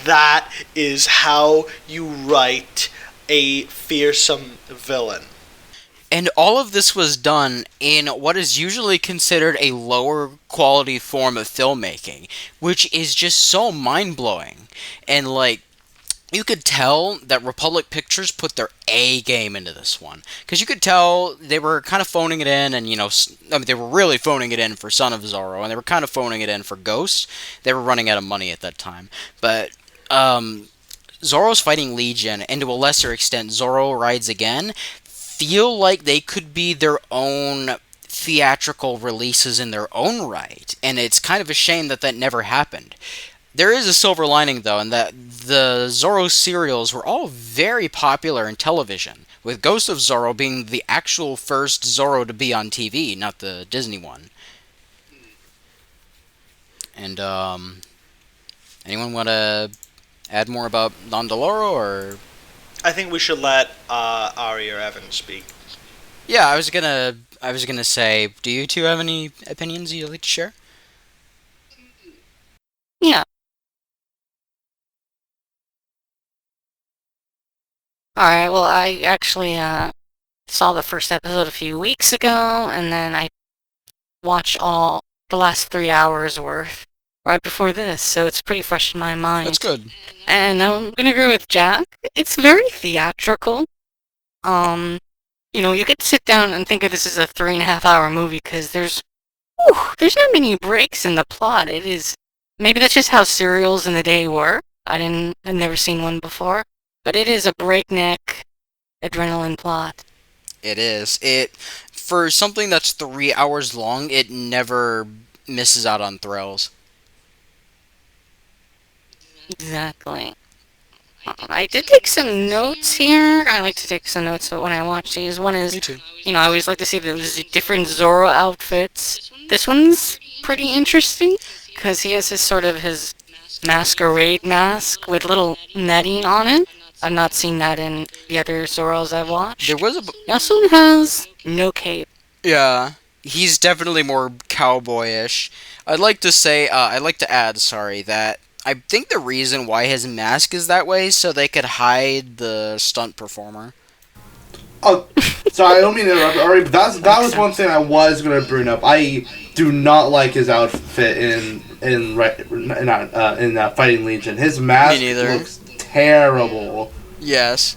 that is how you write a fearsome villain. And all of this was done in what is usually considered a lower quality form of filmmaking, which is just so mind-blowing. And, like, you could tell that Republic Pictures put their A game into this one. Because you could tell they were kind of phoning it in, and, they were really phoning it in for Son of Zorro, and they were kind of phoning it in for Ghost. They were running out of money at that time. But, Zorro's Fighting Legion, and to a lesser extent, Zorro Rides Again, feel like they could be their own theatrical releases in their own right, and it's kind of a shame that never happened. There is a silver lining, though, in that the Zorro serials were all very popular in television, with Ghost of Zorro being the actual first Zorro to be on TV, not the Disney one. And, anyone want to add more about Dandaloro, or... I think we should let Ari or Evan speak. Yeah, I was gonna say, do you two have any opinions you'd like to share? Yeah. Alright, well, I actually saw the first episode a few weeks ago, and then I watched all the last 3 hours worth right before this, so it's pretty fresh in my mind. That's good. And I'm gonna agree with Jack. It's very theatrical. You could sit down and think of this as a 3.5 hour movie because there's not many breaks in the plot. It is, maybe that's just how serials in the day were. I've never seen one before, but it is a breakneck adrenaline plot. It is. For something that's 3 hours long, it never misses out on thrills. Exactly. I did take some notes here. I like to take some notes when I watch these. One is, Me too. I always like to see those different Zorro outfits. This one's pretty interesting, because he has his masquerade mask with little netting on it. I've not seen that in the other Zorros I've watched. There was He also has no cape. Yeah, he's definitely more cowboyish. I'd like to add, that I think the reason why his mask is that way is so they could hide the stunt performer. Oh, sorry, I don't mean to interrupt, Ari, but that was one thing I was going to bring up. I do not like his outfit in Fighting Legion. His mask terrible. Yes.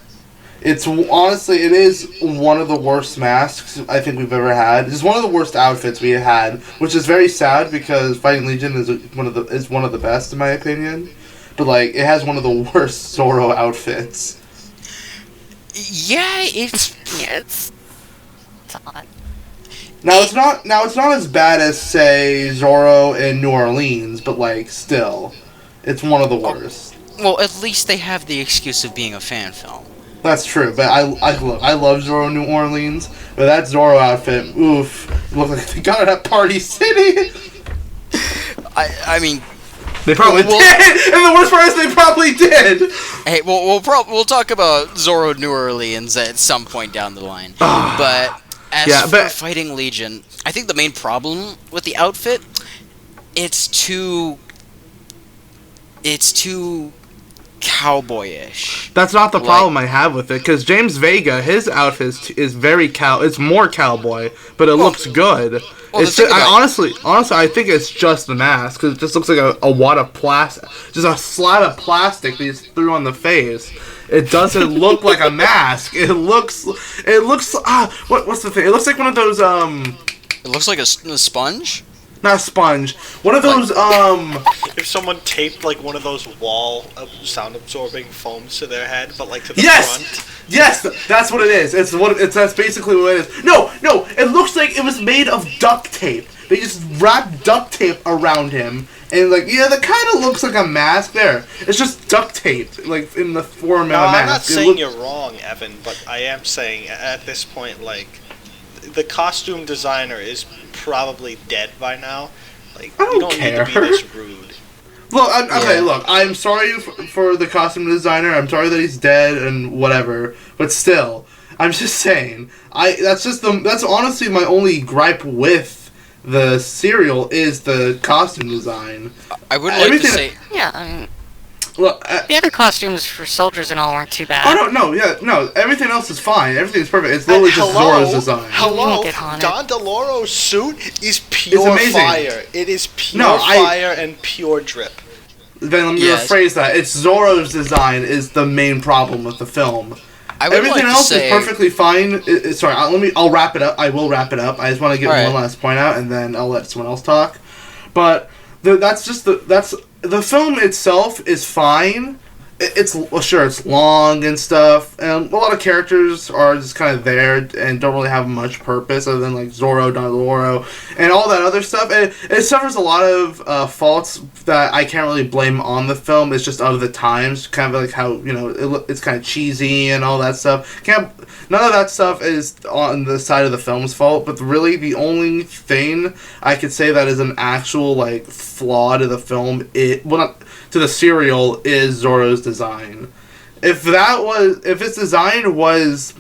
It's honestly, it is one of the worst masks I think we've ever had. It's one of the worst outfits we had, which is very sad because Fighting Legion is one of the best in my opinion. But like, it has one of the worst Zorro outfits. Yeah, it's odd. Now it's not as bad as say Zorro in New Orleans, but like still, it's one of the worst. Well, at least they have the excuse of being a fan film. That's true, but I love Zorro New Orleans, but that Zorro outfit, oof, it looked like they got it at Party City. I mean, they probably did, and the worst part is they probably did. Hey, we'll talk about Zorro New Orleans at some point down the line, but as for Fighting Legion, I think the main problem with the outfit, it's too cowboyish. That's not the problem I have with it, because James Vega, his outfit is very it's more cowboy, but it looks good. Well, it's honestly, I think it's just the mask, because it just looks like a wad of plastic, just a slab of plastic they just threw on the face. It doesn't look like a mask. It looks what's the thing? It looks like one of those It looks like a sponge. Not a sponge. One of those, If someone taped, like, one of those wall sound-absorbing foams to their head, but, like, to the front. Yes! That's what it is. That's basically what it is. No! It looks like it was made of duct tape. They just wrapped duct tape around him, and, like, yeah, that kind of looks like a mask there. It's just duct tape, like, in the form of a mask. I'm not saying you're wrong, Evan, but I am saying, at this point, like, the costume designer is probably dead by now. Like, you don't need to be this rude. Look, look, I'm sorry for the costume designer. I'm sorry that he's dead and whatever. But still, I'm just saying. That's honestly my only gripe with the serial is the costume design. I would like to say, yeah. I mean, the other costumes for soldiers and all weren't too bad. Oh, no, everything else is fine. Everything's perfect. It's literally just Zorro's design. Hello, Don DeLauro's suit is pure fire. It is pure fire and pure drip. Then let me rephrase that. It's Zorro's design is the main problem with the film. Everything else is perfectly fine. Sorry, I'll wrap it up. I will wrap it up. I just want to get one last point out, and then I'll let someone else talk. But the film itself is fine. It's long and stuff, and a lot of characters are just kind of there and don't really have much purpose other than like Zorro, Don DeLauro, and all that other stuff. And it suffers a lot of faults that I can't really blame on the film. It's just of the times, kind of like how it's kind of cheesy and all that stuff. None of that stuff is on the side of the film's fault, but really the only thing I could say that is an actual like flaw to the film, to the serial, is Zorro's design. If its design was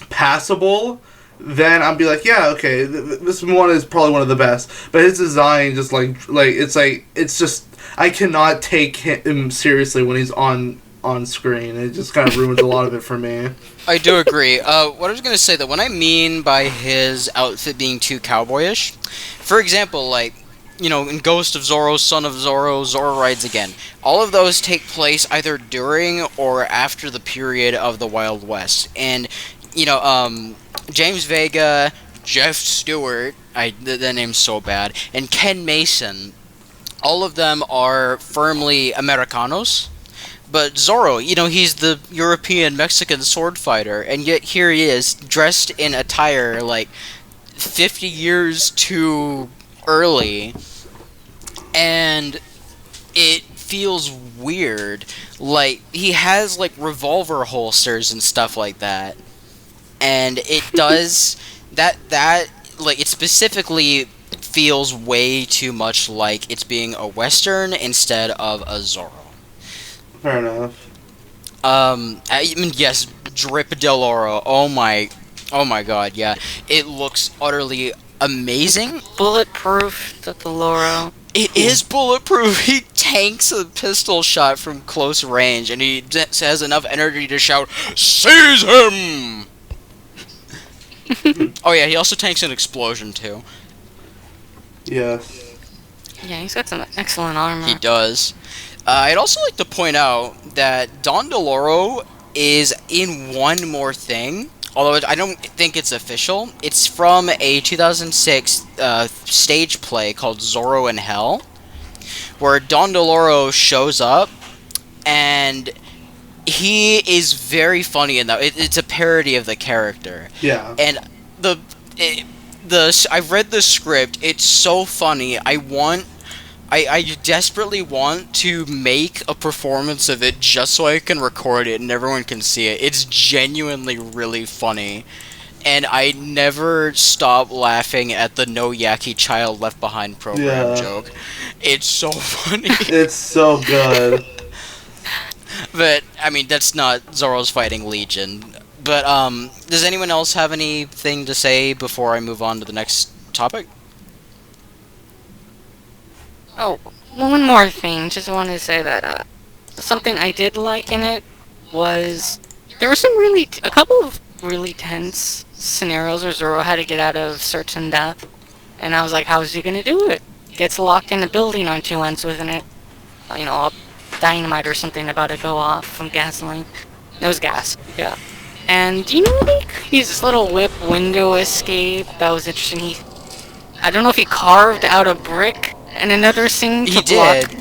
passable, then I'd be like, yeah, okay, this one is probably one of the best. But his design just it's just I cannot take him seriously when he's on screen. It just kind of ruins a lot of it for me. I do agree. What I was going to say, that what I mean by his outfit being too cowboyish, for example, like, in Ghost of Zorro, Son of Zorro, Zorro Rides Again, all of those take place either during or after the period of the Wild West. And, James Vega, Jeff Stewart, that name's so bad, and Ken Mason, all of them are firmly Americanos. But Zorro, he's the European Mexican sword fighter, and yet here he is, dressed in attire like 50 years too early, and it feels weird. Like, he has like revolver holsters and stuff like that, and it does that like, it specifically feels way too much like it's being a Western instead of a Zorro. Fair enough. Yes, Drip DeLauro. Oh my god, yeah. It looks utterly amazing. Bulletproof DeLauro. It is bulletproof. He tanks a pistol shot from close range, and he has enough energy to shout, "Seize him!" Oh yeah, he also tanks an explosion too. Yes. Yeah, he's got some excellent armor. He does. I'd also like to point out that Don DeLoro is in one more thing, although I don't think it's official. It's from a 2006 stage play called Zorro in Hell, where Don DeLoro shows up, and he is very funny in that. It's a parody of the character. Yeah. And I've read the script. It's so funny. I desperately want to make a performance of it just so I can record it and everyone can see it. It's genuinely really funny. And I never stop laughing at the No Yaki Child Left Behind program joke. It's so funny. It's so good. But, I mean, that's not Zorro's Fighting Legion. But, does anyone else have anything to say before I move on to the next topic? Oh, one more thing. Just wanted to say that something I did like in it was there were a couple of really tense scenarios where Zorro had to get out of certain death, and I was like, how is he gonna do it? Gets locked in a building on two ends with it, all dynamite or something about to go off from gasoline. It was gas, yeah. And his little whip window escape, that was interesting. I don't know if he carved out a brick and another thing to block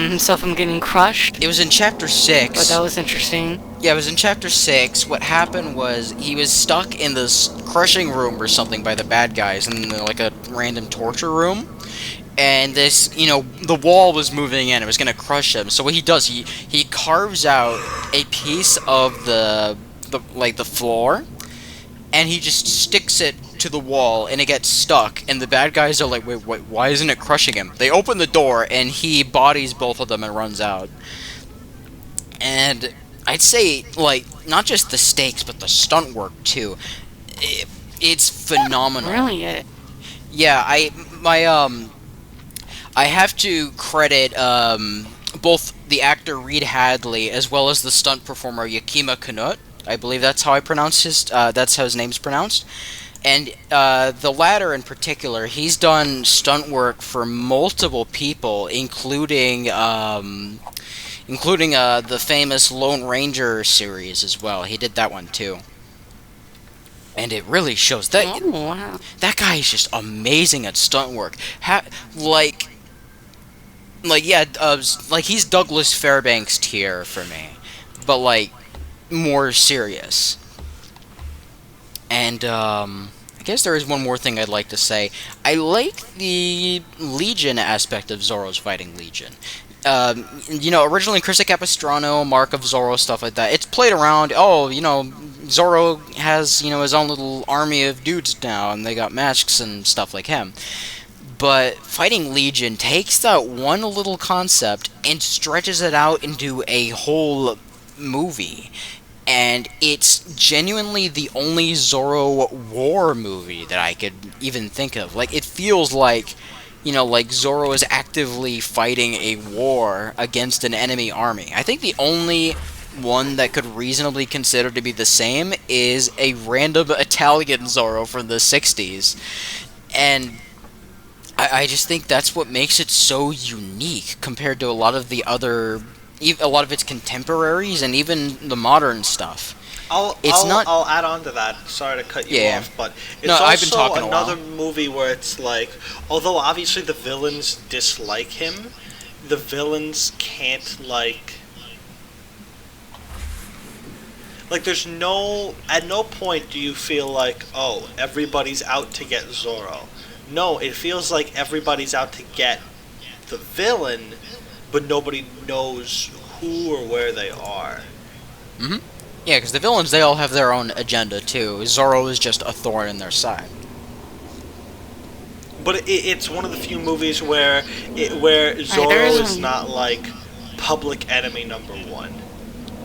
himself from getting crushed. It was in Chapter 6. But that was interesting. Yeah, it was in Chapter 6. What happened was he was stuck in this crushing room or something by the bad guys in like a random torture room. And this, the wall was moving in. It was going to crush him. So what he does, he carves out a piece of the floor, and he just sticks it to the wall, and it gets stuck, and the bad guys are like, wait, why isn't it crushing him? They open the door, and he bodies both of them and runs out. And I'd say, not just the stakes, but the stunt work, too. It's phenomenal. Really? Yeah, I have to credit, both the actor Reed Hadley, as well as the stunt performer Yakima Knut. I believe that's how that's how his name's pronounced. And the latter in particular, he's done stunt work for multiple people, including the famous Lone Ranger series as well. He did that one too. And it really shows that that guy is just amazing at stunt work. He's Douglas Fairbanks tier for me, but more serious. And, I guess there is one more thing I'd like to say. I like the Legion aspect of Zorro's Fighting Legion. Originally Chris Capistrano, Mark of Zorro, stuff like that. It's played around, Zorro has, his own little army of dudes now, and they got masks and stuff like him. But Fighting Legion takes that one little concept and stretches it out into a whole movie. And it's genuinely the only Zorro war movie that I could even think of. It feels like Zorro is actively fighting a war against an enemy army. I think the only one that could reasonably consider to be the same is a random Italian Zorro from the 60s. And I just think that's what makes it so unique compared to a lot of its contemporaries and even the modern stuff. I'll add on to that. Sorry to cut you off, but it's I've been also talking another movie where it's although obviously the villains dislike him, the villains can't there's at no point do you feel oh, everybody's out to get Zorro. No, it feels like everybody's out to get the villain, but nobody knows who or where they are. Mm-hmm. Yeah, because the villains, they all have their own agenda, too. Zorro is just a thorn in their side. But it's one of the few movies where Zorro is not, public enemy number one.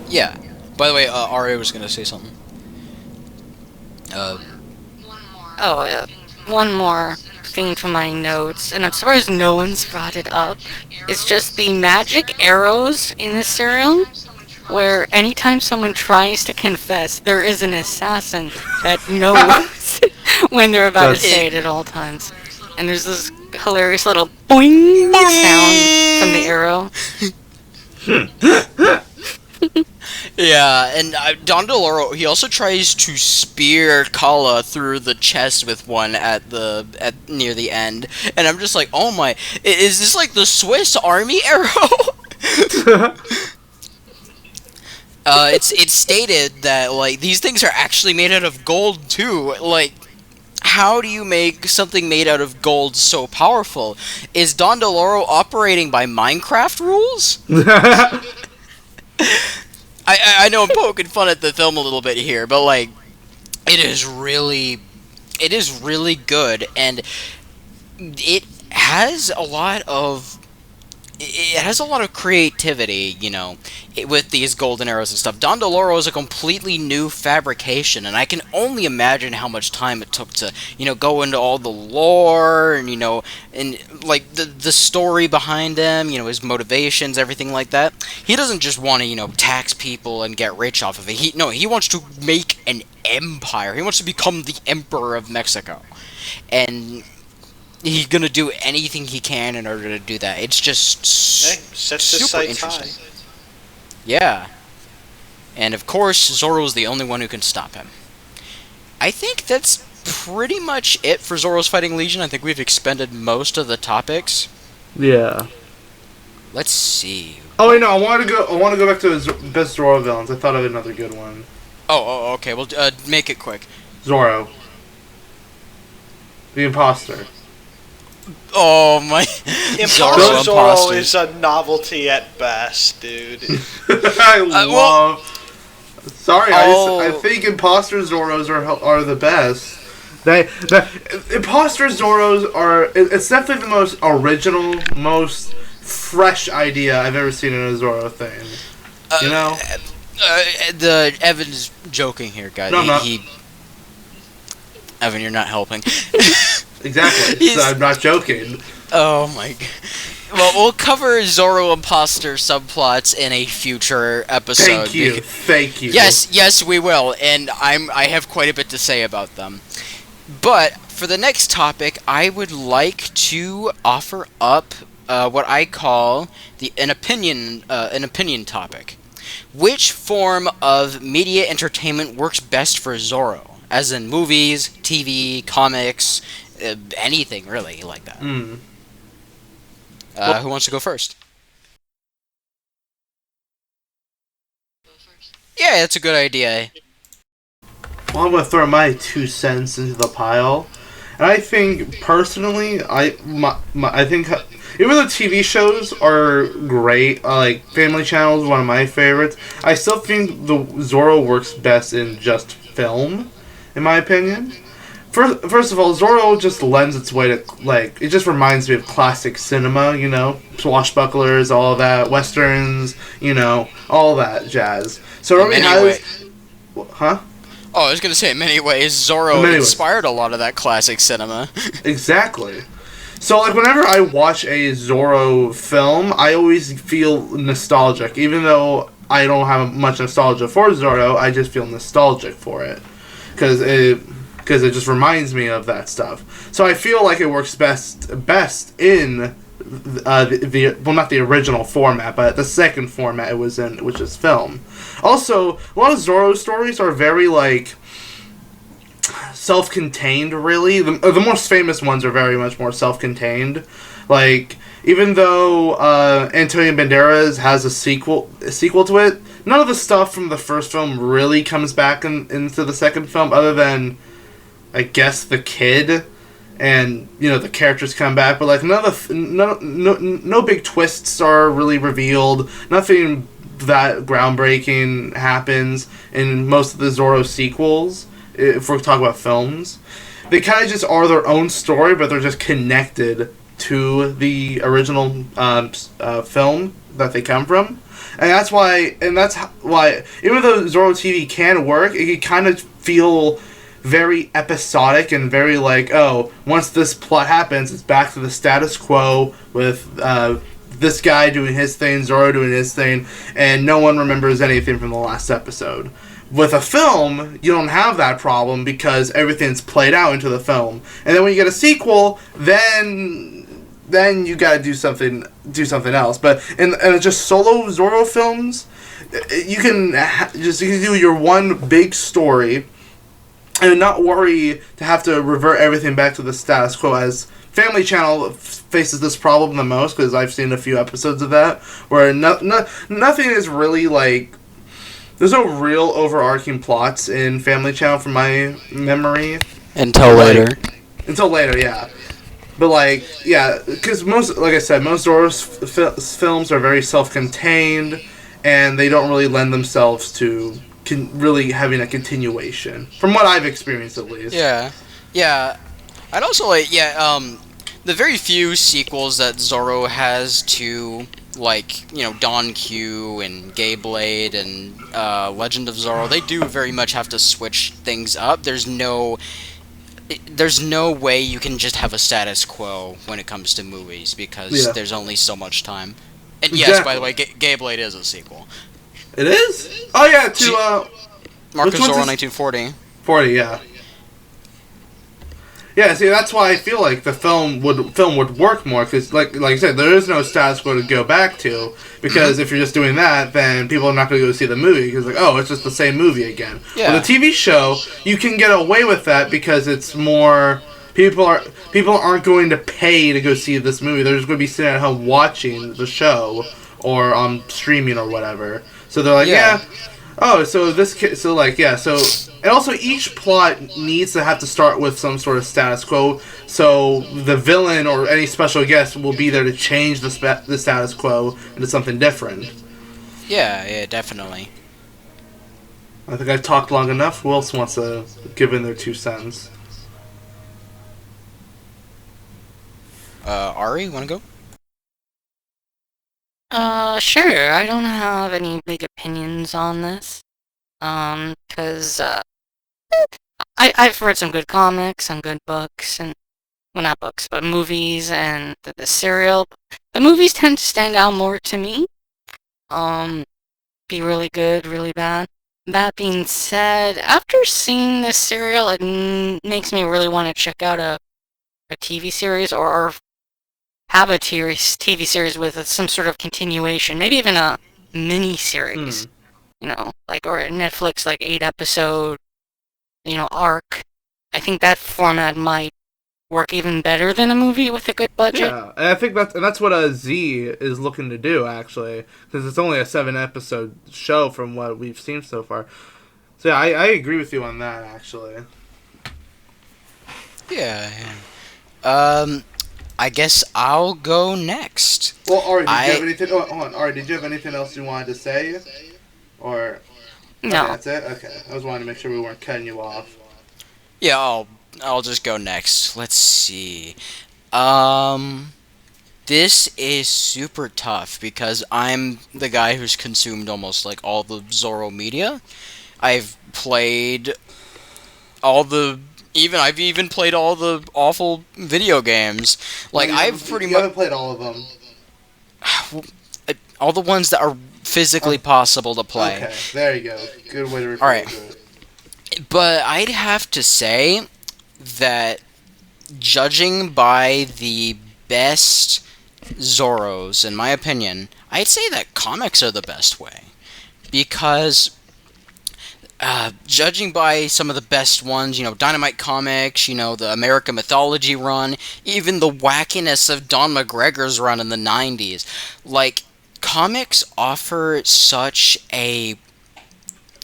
Yeah. By the way, Aria was going to say something. One more thing from my notes, and I'm surprised no one's brought it up. It's just the magic arrows in this serial, where anytime someone tries to confess, there is an assassin that knows when they're about to say it at all times. And there's this hilarious little boing sound from the arrow. Yeah, and Don DeLoro, he also tries to spear Kala through the chest with one at near the end, and I'm just like, oh my, is this like the Swiss Army arrow? It's stated that like these things are actually made out of gold too. Like, how do you make something made out of gold so powerful? Is Don DeLoro operating by Minecraft rules? I know I'm poking fun at the film a little bit here, but like, it is really good, and it has a lot of creativity, you know, with these golden arrows and stuff. Don DeLoro is a completely new fabrication, and I can only imagine how much time it took to, you know, go into all the lore and, you know, and like the story behind him, you know, his motivations, everything like that. He doesn't just want to, you know, tax people and get rich off of it. He wants to make an empire. He wants to become the Emperor of Mexico, and he's gonna do anything he can in order to do that. It's just super interesting. Yeah, and of course, Zorro's the only one who can stop him. I think that's pretty much it for Zorro's Fighting Legion. I think we've expended most of the topics. Yeah. Let's see. Oh wait, no, I want to go back to his best Zorro villains. I thought of another good one. Oh, okay. Well, make it quick. Zorro, the imposter. Oh my! Imposter Zorro is a novelty at best, dude. I love. Sorry, I think imposter Zorros are the best. Imposter Zorros are. It's definitely the most original, most fresh idea I've ever seen in a Zorro thing. You know. Evan's joking here, guys. No, Evan, you're not helping. Exactly. So I'm not joking. Oh my god. Well, we'll cover Zorro imposter subplots in a future episode. Thank you. Yes, we will, and I have quite a bit to say about them. But for the next topic, I would like to offer up what I call an opinion topic. Which form of media entertainment works best for Zorro? As in movies, TV, comics, anything really like that. Who wants to go first? Yeah, that's a good idea. Well, I'm gonna throw my 2 cents into the pile, and I think personally, I think even though TV shows are great, like Family Channel is one of my favorites, I still think the Zorro works best in just film, in my opinion. First of all, Zorro just lends its way to, like, it just reminds me of classic cinema, you know, swashbucklers, all of that, westerns, you know, all that jazz. So it already has... Huh? Oh, I was going to say, in many ways, Zorro inspired a lot of that classic cinema. Exactly. So, like, whenever I watch a Zorro film, I always feel nostalgic. Even though I don't have much nostalgia for Zorro, I just feel nostalgic for it. Because it just reminds me of that stuff. So I feel like it works best in well, not the original format, but the second format it was in, which is film. Also, a lot of Zorro stories are very, like, self-contained, really. The most famous ones are very much more self-contained. Like, even though Antonio Banderas has a sequel to it, none of the stuff from the first film really comes back into the second film, other than, I guess, the kid, and, you know, the characters come back, but, like, no big twists are really revealed. Nothing that groundbreaking happens in most of the Zorro sequels, if we're talking about films. They kind of just are their own story, but they're just connected to the original film that they come from. And that's why, even though Zorro TV can work, it can kind of feel very episodic and very like, oh, once this plot happens, it's back to the status quo with this guy doing his thing, Zorro doing his thing, and no one remembers anything from the last episode. With a film, you don't have that problem because everything's played out into the film. And then when you get a sequel, then then you gotta do something else. But in just solo Zorro films, you can do your one big story, and not worry to have to revert everything back to the status quo. As Family Channel faces this problem the most, because I've seen a few episodes of that where nothing is really like. There's no real overarching plots in Family Channel from my memory. Until later. Until later, yeah. But, like, yeah, because like I said, most Zorro's films are very self-contained, and they don't really lend themselves to really having a continuation. From what I've experienced, at least. Yeah. Yeah. I'd also, the very few sequels that Zorro has to, Don Q and Gay Blade and Legend of Zorro, they do very much have to switch things up. There's no way you can just have a status quo when it comes to movies, because there's only so much time. And yes, by the way, Gay Blade is a sequel. It is? Oh yeah, to Mark of Zorro 1940. 40, yeah. Yeah, see, that's why I feel like the film would work more, because, like I said, there is no status quo to go back to, because if you're just doing that, then people are not going to go see the movie, because, it's just the same movie again. Yeah. With a TV show, you can get away with that, because it's more... People aren't going to pay to go see this movie. They're just going to be sitting at home watching the show, or on streaming or whatever. So they're like, and also each plot needs to have to start with some sort of status quo, so the villain or any special guest will be there to change the status quo into something different. Yeah, definitely. I think I've talked long enough. Who else wants to give in their 2 cents? Ari, wanna go? Sure. I don't have any big opinions on this. Cause, I've read some good comics, some good books, and, well, not books, but movies, and the serial. The movies tend to stand out more to me. Be really good, really bad. That being said, after seeing this serial, it makes me really want to check out a TV series, or have a TV series with some sort of continuation, maybe even a mini-series. Or a Netflix, 8-episode, arc. I think that format might work even better than a movie with a good budget. Yeah, and I think that's what Z is looking to do, actually, because it's only a 7-episode show from what we've seen so far. So yeah, I agree with you on that, actually. Yeah. I guess I'll go next. Well, Ari, did you have anything? Oh, hold on, Ari, did you have anything else you wanted to say? Or no, that's it. Okay, I was wanting to make sure we weren't cutting you off. Yeah, I'll just go next. Let's see. This is super tough because I'm the guy who's consumed almost all the Zorro media. I've played I've even played all the awful video games. You haven't played all of them. All the ones that are physically possible to play. Okay, there you go. Good way to refer to it. But I'd have to say that judging by the best Zorros, in my opinion, I'd say that comics are the best way. Because judging by some of the best ones, Dynamite Comics, the American Mythology run, even the wackiness of Don McGregor's run in the 90s, comics offer such a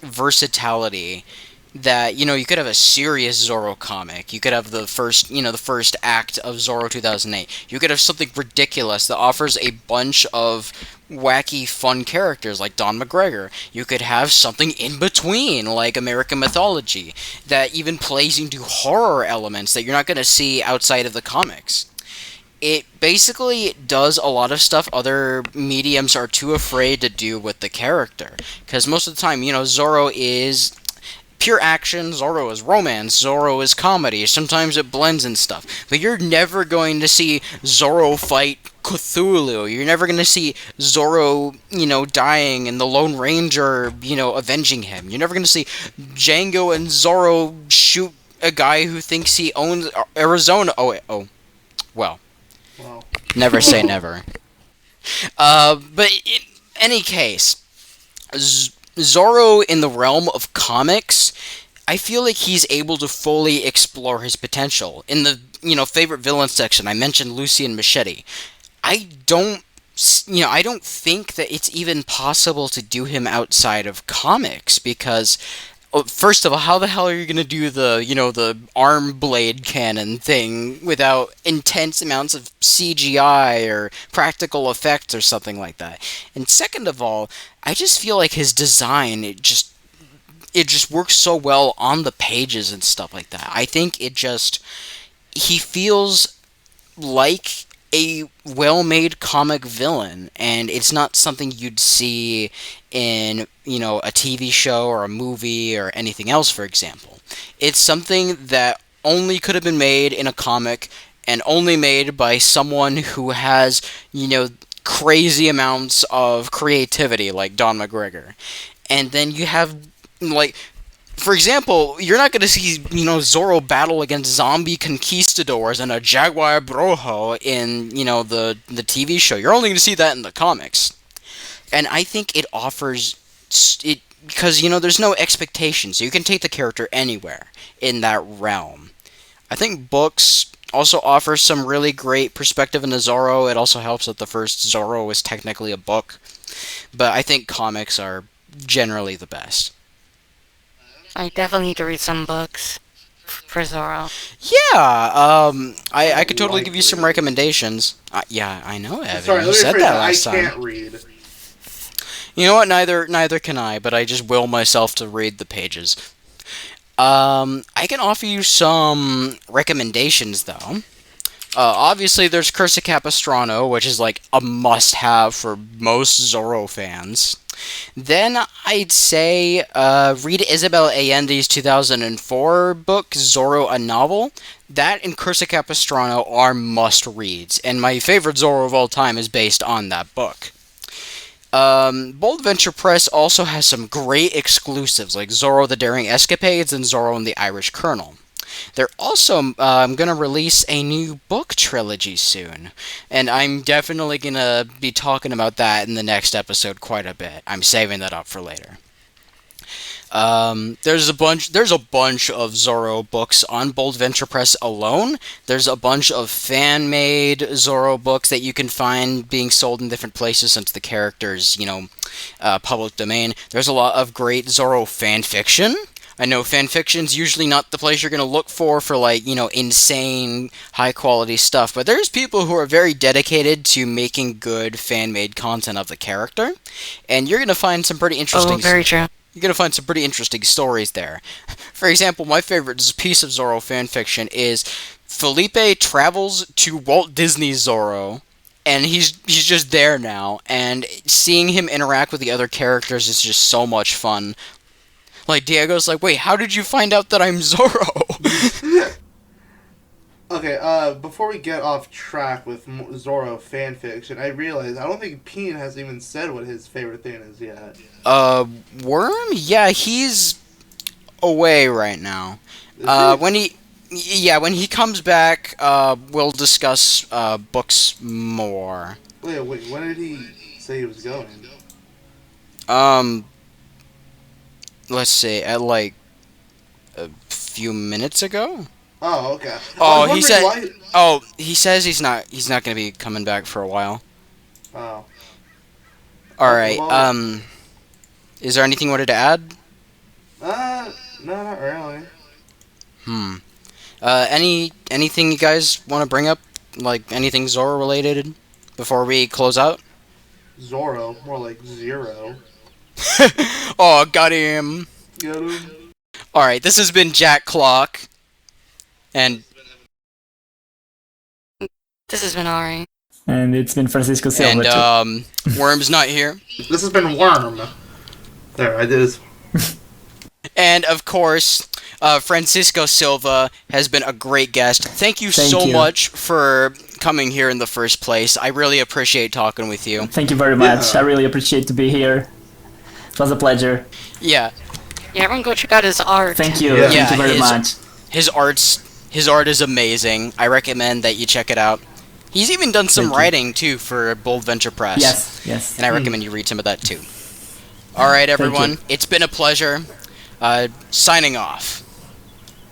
versatility that, you could have a serious Zorro comic. You could have the first act of Zorro 2008. You could have something ridiculous that offers a bunch of wacky, fun characters like Don McGregor. You could have something in between, like American Mythology, that even plays into horror elements that you're not going to see outside of the comics. It basically does a lot of stuff other mediums are too afraid to do with the character. Because most of the time, Zorro is pure action, Zorro is romance, Zorro is comedy, sometimes it blends and stuff. But you're never going to see Zorro fight Cthulhu. You're never going to see Zorro, dying and the Lone Ranger, avenging him. You're never going to see Django and Zorro shoot a guy who thinks he owns Arizona. Well. Never say never. But in any case, Zorro in the realm of comics, I feel like he's able to fully explore his potential. In the, favorite villain section, I mentioned Lucien Machete. I don't think that it's even possible to do him outside of comics, because first of all, how the hell are you going to do the arm blade cannon thing without intense amounts of CGI or practical effects or something like that? And second of all, I just feel like his design, it just works so well on the pages and stuff like that. I think he feels like a well-made comic villain, and it's not something you'd see in, a TV show or a movie or anything else, for example. It's something that only could have been made in a comic, and only made by someone who has, crazy amounts of creativity, like Don McGregor. And then you have, for example, you're not going to see, Zorro battle against zombie conquistadors and a jaguar brojo in, the TV show. You're only going to see that in the comics. And I think it offers it because, there's no expectation, so you can take the character anywhere in that realm. I think books also offer some really great perspective into Zorro. It also helps that the first Zorro is technically a book. But I think comics are generally the best. I definitely need to read some books for Zorro. Yeah, I could totally give you some recommendations. Yeah, I know, Evan. Sorry, you said that last time. I time. can't read. You know what? Neither can I, but I just will myself to read the pages. I can offer you some recommendations, though. Obviously, there's Curse of Capistrano, which is like a must-have for most Zorro fans. Then I'd say read Isabel Allende's 2004 book, Zorro, a Novel. That and Curse of Capistrano are must-reads, and my favorite Zorro of all time is based on that book. Bold Venture Press also has some great exclusives, like Zorro the Daring Escapades and Zorro and the Irish Colonel. They're also going to release a new book trilogy soon, and I'm definitely going to be talking about that in the next episode quite a bit. I'm saving that up for later. There's a bunch of Zorro books on Bold Venture Press alone. There's a bunch of fan-made Zorro books that you can find being sold in different places since the character's, public domain. There's a lot of great Zorro fan fiction. I know fanfiction's usually not the place you're going to look for insane, high-quality stuff, but there's people who are very dedicated to making good fan-made content of the character, and you're going to find some pretty interesting... Oh, very true. You're going to find some pretty interesting stories there. For example, my favorite piece of Zorro fanfiction is Felipe travels to Walt Disney's Zorro, and he's just there now, and seeing him interact with the other characters is just so much fun. Like, Diego's like, wait, how did you find out that I'm Zorro? Okay, before we get off track with Zorro fanfiction, I realized I don't think Peen has even said what his favorite thing is yet. Worm? Yeah, he's away right now. When he comes back, we'll discuss books more. Wait, when did he say he was going? Let's see, at like a few minutes ago. Oh, okay. Oh, he said. Why... Oh, he says he's not gonna be coming back for a while. Oh. All right. Is there anything you wanted to add? No, not really. Anything you guys want to bring up, like anything Zorro related, before we close out? Zorro, more like Zero. Oh, got him. Got him. All right, this has been Jack Clock, and this has been Ari, and it's been Francisco Silva. And Worm's not here. This has been Worm. There, I did this. And of course, Francisco Silva has been a great guest. Thank you so much for coming here in the first place. I really appreciate talking with you. Thank you very much. Yeah. I really appreciate to be here. It was a pleasure. Yeah. Yeah, everyone go check out his art. Thank you. Yeah. Thank you very much. His art is amazing. I recommend that you check it out. He's even done some writing, too, for Bold Venture Press. Yes. And I recommend you read some of that, too. Alright, everyone. It's been a pleasure. Signing off.